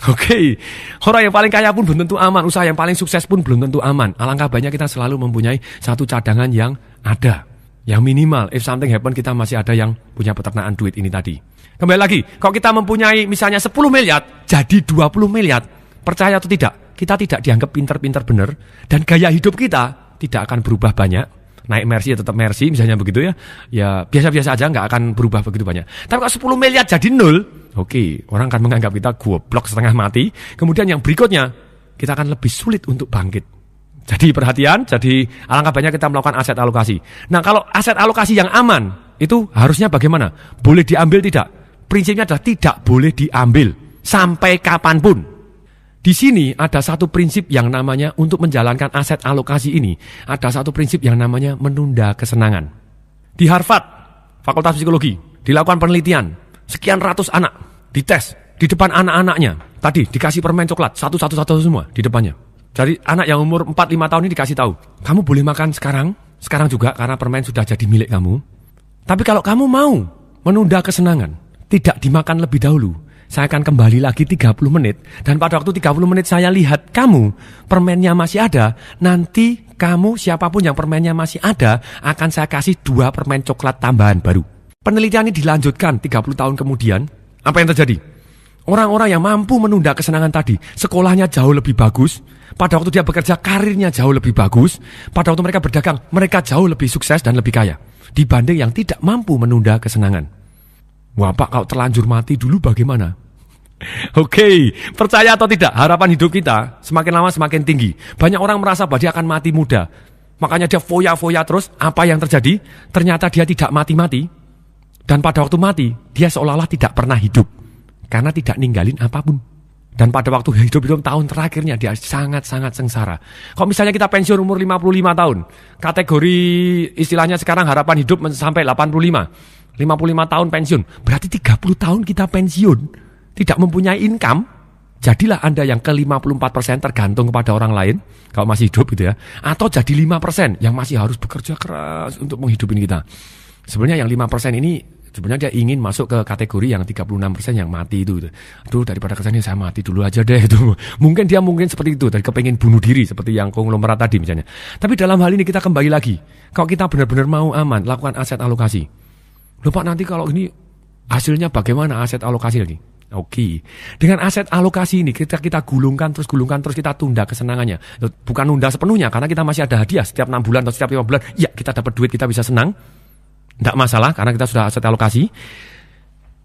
Oke. Orang yang paling kaya pun belum tentu aman, usaha yang paling sukses pun belum tentu aman. Alangkah baiknya kita selalu mempunyai satu cadangan yang ada, yang minimal. If something happen, kita masih ada yang punya peternakan duit ini tadi. Kembali lagi, kalau kita mempunyai misalnya 10 miliar, jadi 20 miliar, percaya atau tidak, kita tidak dianggap pinter-pinter bener, dan gaya hidup kita tidak akan berubah banyak. Naik Mercy ya tetap Mercy, misalnya begitu ya. Ya biasa-biasa aja, nggak akan berubah begitu banyak. Tapi kalau 10 miliar jadi 0, oke, orang akan menganggap kita goblok setengah mati. Kemudian yang berikutnya, kita akan lebih sulit untuk bangkit. Jadi perhatian, jadi alangkah banyak kita melakukan aset alokasi. Nah, kalau aset alokasi yang aman, itu harusnya bagaimana? Boleh diambil tidak? Prinsipnya adalah tidak boleh diambil sampai kapanpun. Di sini ada satu prinsip yang namanya untuk menjalankan aset alokasi ini, ada satu prinsip yang namanya menunda kesenangan. Di Harvard, Fakultas Psikologi, dilakukan penelitian, sekian ratus anak dites di depan anak-anaknya. Tadi dikasih permen coklat, satu-satu semua di depannya. Jadi anak yang umur 4-5 tahun ini dikasih tahu, kamu boleh makan sekarang juga karena permen sudah jadi milik kamu. Tapi kalau kamu mau menunda kesenangan, tidak dimakan lebih dahulu, saya akan kembali lagi 30 menit. Dan pada waktu 30 menit saya lihat kamu, permennya masih ada. Nanti kamu, siapapun yang permennya masih ada, akan saya kasih 2 permen coklat tambahan baru. Penelitian ini dilanjutkan 30 tahun kemudian. Apa yang terjadi? Orang-orang yang mampu menunda kesenangan tadi, sekolahnya jauh lebih bagus. Pada waktu dia bekerja, karirnya jauh lebih bagus. Pada waktu mereka berdagang, mereka jauh lebih sukses dan lebih kaya dibanding yang tidak mampu menunda kesenangan. Wah Pak, kalau terlanjur mati dulu bagaimana? Oke, percaya atau tidak, harapan hidup kita semakin lama semakin tinggi. Banyak orang merasa bahwa dia akan mati muda. Makanya dia foya-foya terus. Apa yang terjadi? Ternyata dia tidak mati-mati. Dan pada waktu mati, dia seolah-olah tidak pernah hidup. Karena tidak ninggalin apapun. Dan pada waktu hidup itu tahun terakhirnya dia sangat-sangat sengsara. Kalau misalnya kita pensiun umur 55 tahun, kategori istilahnya sekarang harapan hidup sampai 85. 55 tahun pensiun, berarti 30 tahun kita pensiun. Tidak mempunyai income, jadilah Anda yang ke 54% tergantung kepada orang lain, kalau masih hidup gitu ya. Atau jadi 5% yang masih harus bekerja keras untuk menghidupin kita. Sebenarnya yang 5% ini sebenarnya dia ingin masuk ke kategori yang 36% yang mati itu. Aduh, daripada kesannya saya mati dulu aja deh itu. Mungkin dia seperti itu, dari kepengen bunuh diri seperti yang konglomerat tadi misalnya. Tapi dalam hal ini kita kembali lagi. Kalau kita benar-benar mau aman, lakukan aset alokasi. Loh Pak, nanti kalau ini hasilnya bagaimana aset alokasi lagi? Oke. Dengan aset alokasi ini kita gulungkan terus kita tunda kesenangannya. Bukan nunda sepenuhnya karena kita masih ada hadiah setiap 6 bulan atau setiap 5 bulan. Ya, kita dapat duit, kita bisa senang. Tidak masalah karena kita sudah aset alokasi.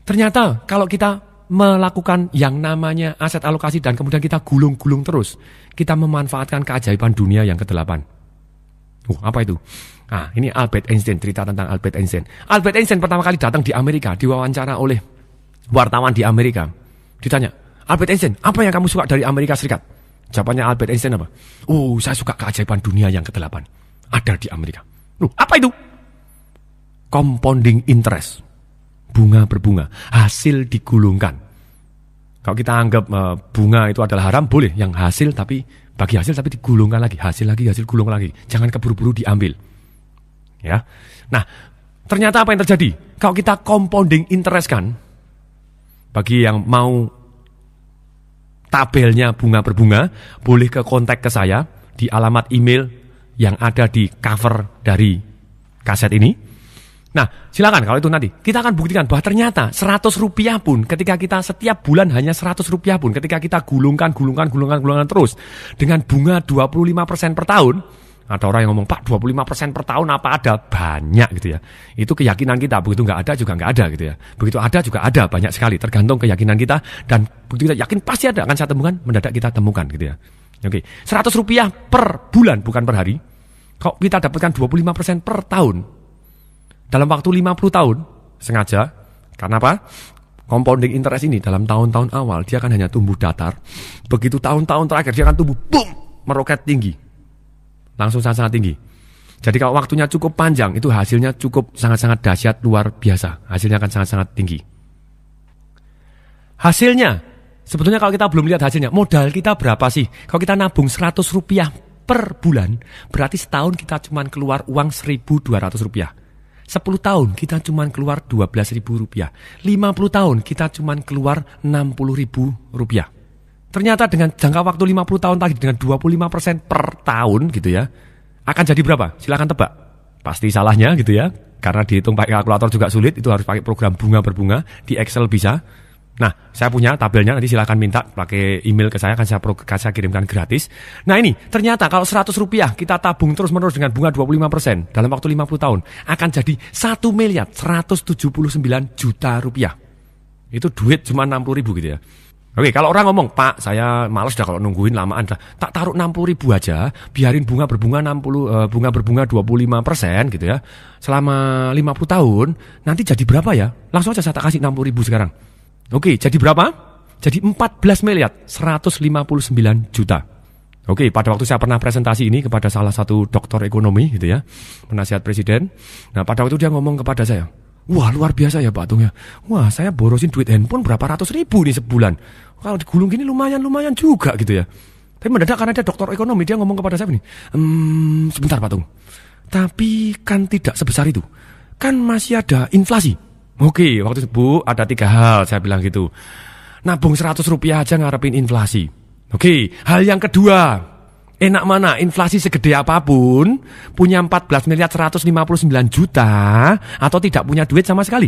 Ternyata kalau kita melakukan yang namanya aset alokasi dan kemudian kita gulung-gulung terus, kita memanfaatkan keajaiban dunia yang ke-8. Apa itu? Nah, ini Albert Einstein, cerita tentang Albert Einstein. Albert Einstein pertama kali datang di Amerika, diwawancara oleh wartawan di Amerika. Ditanya, Albert Einstein, apa yang kamu suka dari Amerika Serikat? Jawabannya Albert Einstein apa? Saya suka keajaiban dunia yang ke-8. Ada di Amerika. Apa itu? Compounding interest, bunga berbunga, hasil digulungkan. Kalau kita anggap bunga itu adalah haram, boleh yang hasil tapi bagi hasil tapi digulungkan lagi, hasil gulung lagi, jangan keburu-buru diambil. Ya, nah ternyata apa yang terjadi? Kalau kita compounding interest kan, bagi yang mau tabelnya bunga berbunga, boleh ke kontak ke saya di alamat email yang ada di cover dari kaset ini. Nah, silakan kalau itu nanti. Kita akan buktikan bahwa ternyata 100 rupiah pun ketika kita setiap bulan hanya 100 rupiah pun ketika kita gulungkan terus dengan bunga 25% per tahun. Ada orang yang ngomong, Pak 25% per tahun apa ada? Banyak gitu ya. Itu keyakinan kita, begitu nggak ada juga nggak ada gitu ya. Begitu ada juga ada, banyak sekali. Tergantung keyakinan kita dan begitu kita yakin pasti ada, akan saya temukan, mendadak kita temukan gitu ya. Oke, 100 rupiah per bulan bukan per hari. Kalau kita dapatkan 25% per tahun, dalam waktu 50 tahun, sengaja, karena apa? Compounding interest ini dalam tahun-tahun awal, dia akan hanya tumbuh datar. Begitu tahun-tahun terakhir, dia akan tumbuh, boom, meroket tinggi. Langsung sangat-sangat tinggi. Jadi kalau waktunya cukup panjang, itu hasilnya cukup sangat-sangat dahsyat, luar biasa. Hasilnya akan sangat-sangat tinggi. Hasilnya, sebetulnya kalau kita belum lihat hasilnya, modal kita berapa sih? Kalau kita nabung 100 rupiah per bulan, berarti setahun kita cuma keluar uang 1.200 rupiah. 10 tahun kita cuma keluar 12.000 rupiah. 50 tahun kita cuma keluar 60.000 rupiah. Ternyata dengan jangka waktu 50 tahun tadi dengan 25% per tahun gitu ya, akan jadi berapa? Silakan tebak. Pasti salahnya gitu ya, karena dihitung pakai kalkulator juga sulit, itu harus pakai program bunga berbunga, di Excel bisa. Nah, saya punya tabelnya, nanti silakan minta pakai email ke saya, akan saya kirimkan gratis. Nah ini, ternyata kalau 100 rupiah kita tabung terus-menerus dengan bunga 25% dalam waktu 50 tahun, akan jadi 1.179 juta rupiah. Itu duit cuma 60.000 gitu ya. Oke, kalau orang ngomong, Pak, saya males dah kalau nungguin lamaan dah. Tak taruh 60.000 aja, biarin bunga berbunga 25% gitu ya. Selama 50 tahun, nanti jadi berapa ya? Langsung aja saya tak kasih 60.000 sekarang. Oke, jadi berapa? Jadi 14.159 juta. Oke, pada waktu saya pernah presentasi ini kepada salah satu doktor ekonomi gitu ya, penasihat presiden. Nah, pada waktu dia ngomong kepada saya, wah luar biasa ya Pak Tung ya. Wah, saya borosin duit handphone berapa ratus ribu nih sebulan. Kalau digulung gini lumayan juga gitu ya. Tapi mendadak karena dia dokter ekonomi, dia ngomong kepada saya ini, sebentar Pak Tung, tapi kan tidak sebesar itu. Kan masih ada inflasi. Oke, waktu itu Bu, ada 3 hal saya bilang gitu. Nabung 100 rupiah aja ngarepin inflasi. Oke, hal yang kedua, enak mana inflasi segede apapun, punya 14.159 juta, atau tidak punya duit sama sekali.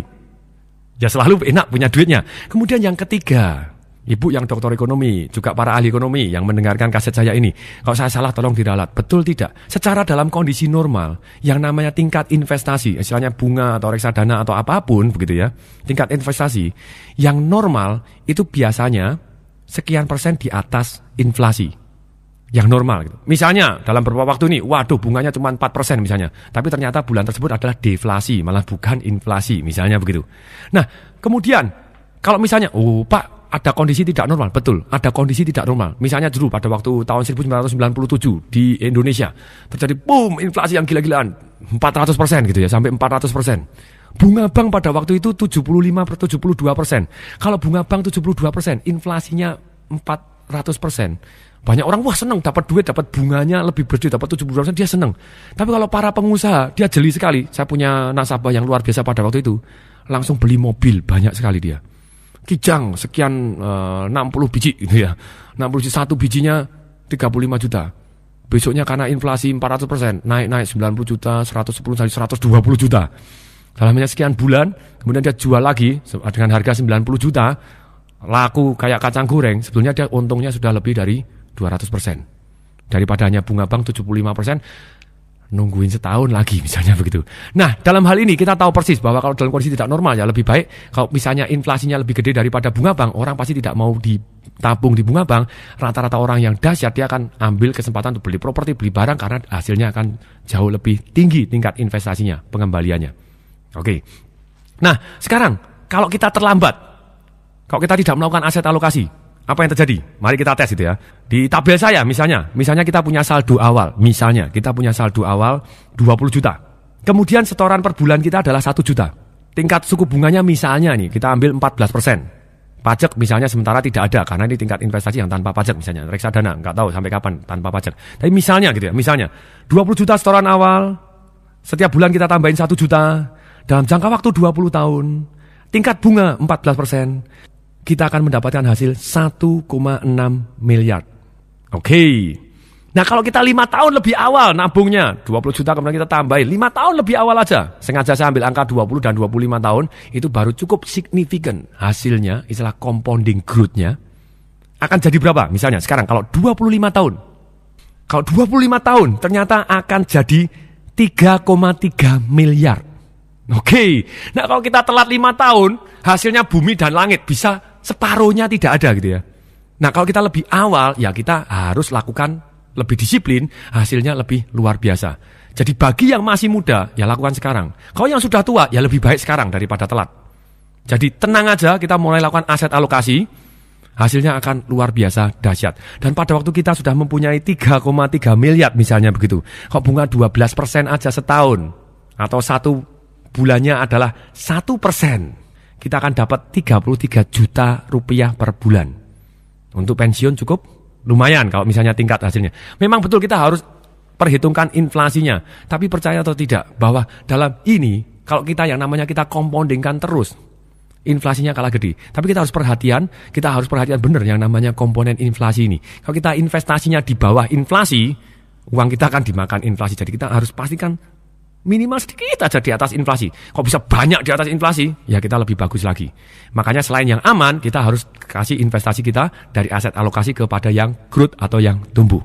Ya selalu enak punya duitnya. Kemudian yang ketiga, Ibu yang doktor ekonomi, juga para ahli ekonomi yang mendengarkan kaset saya ini, kalau saya salah tolong diralat. Betul tidak? Secara dalam kondisi normal, yang namanya tingkat investasi, istilahnya bunga atau reksadana atau apapun begitu ya, tingkat investasi yang normal itu biasanya sekian persen di atas inflasi. Yang normal gitu. Misalnya dalam beberapa waktu ini, waduh bunganya cuma 4% misalnya, tapi ternyata bulan tersebut adalah deflasi, malah bukan inflasi, misalnya begitu. Nah, kemudian kalau misalnya, Pak, ada kondisi tidak normal, betul, ada kondisi tidak normal. Misalnya dulu pada waktu tahun 1997 di Indonesia terjadi boom inflasi yang gila-gilaan 400% gitu ya, sampai 400%. Bunga bank pada waktu itu 75-72%. Kalau bunga bank 72%, inflasinya 400%. Banyak orang wah seneng dapat duit, dapat bunganya lebih bersih, dapat 72%, dia seneng. Tapi kalau para pengusaha, dia jeli sekali. Saya punya nasabah yang luar biasa pada waktu itu, langsung beli mobil banyak sekali dia. Kijang sekian 60 biji gitu ya. 60 biji, satu bijinya 35 juta. Besoknya karena inflasi 400%, naik 90 juta, 110 sampai 120 juta. Dalamnya sekian bulan, kemudian dia jual lagi dengan harga 90 juta, laku kayak kacang goreng, sebetulnya dia untungnya sudah lebih dari 200%. Daripada hanya bunga bank 75%, nungguin setahun lagi misalnya begitu. Nah, dalam hal ini kita tahu persis bahwa kalau dalam kondisi tidak normal ya lebih baik kalau misalnya inflasinya lebih gede daripada bunga bank, orang pasti tidak mau ditabung di bunga bank. Rata-rata orang yang dahsyat dia akan ambil kesempatan untuk beli properti, beli barang karena hasilnya akan jauh lebih tinggi tingkat investasinya, pengembaliannya. Oke. Nah, sekarang kalau kita terlambat, kalau kita tidak melakukan aset alokasi, apa yang terjadi? Mari kita tes itu ya. Di tabel saya misalnya kita punya saldo awal. Misalnya kita punya saldo awal 20 juta. Kemudian setoran per bulan kita adalah 1 juta. Tingkat suku bunganya misalnya nih kita ambil 14%. Pajak misalnya sementara tidak ada karena ini tingkat investasi yang tanpa pajak misalnya. Reksadana nggak tahu sampai kapan tanpa pajak. Tapi misalnya gitu ya. Misalnya 20 juta setoran awal. Setiap bulan kita tambahin 1 juta. Dalam jangka waktu 20 tahun. Tingkat bunga 14%. Kita akan mendapatkan hasil 1,6 miliar. Oke. Nah kalau kita 5 tahun lebih awal nabungnya, 20 juta kemudian kita tambahin, 5 tahun lebih awal aja. Sengaja saya ambil angka 20 dan 25 tahun, itu baru cukup signifikan hasilnya, istilah compounding growth-nya. Akan jadi berapa? Misalnya sekarang kalau 25 tahun. Kalau 25 tahun ternyata akan jadi 3,3 miliar. Oke. Nah kalau kita telat 5 tahun, hasilnya bumi dan langit bisa separuhnya tidak ada gitu ya. Nah kalau kita lebih awal ya kita harus lakukan lebih disiplin, hasilnya lebih luar biasa. Jadi bagi yang masih muda ya lakukan sekarang. Kalau yang sudah tua ya lebih baik sekarang daripada telat. Jadi tenang aja, kita mulai lakukan aset alokasi, hasilnya akan luar biasa dahsyat. Dan pada waktu kita sudah mempunyai 3,3 miliar misalnya begitu, kalau bunga 12% aja setahun atau satu bulannya adalah 1%. Kita akan dapat 33 juta rupiah per bulan. Untuk pensiun cukup lumayan kalau misalnya tingkat hasilnya. Memang betul kita harus perhitungkan inflasinya. Tapi percaya atau tidak bahwa dalam ini kalau kita yang namanya kita compoundingkan terus, inflasinya kalah gede. Tapi kita harus perhatian benar yang namanya komponen inflasi ini. Kalau kita investasinya di bawah inflasi, uang kita akan dimakan inflasi. Jadi kita harus pastikan minimal sedikit aja di atas inflasi. Kok bisa banyak di atas inflasi? Ya kita lebih bagus lagi. Makanya selain yang aman, kita harus kasih investasi kita dari aset alokasi kepada yang growth atau yang tumbuh.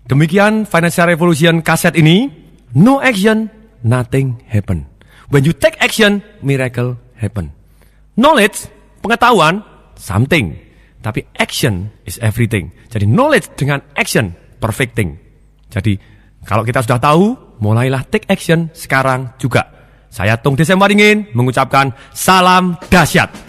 Demikian Financial Revolution kaset ini. No action, nothing happen. When you take action, miracle happen. Knowledge, pengetahuan, something. Tapi action is everything. Jadi knowledge dengan action, perfect thing. Jadi kalau kita sudah tahu, mulailah take action sekarang juga. Saya Tung Desem Waringin mengucapkan salam dahsyat.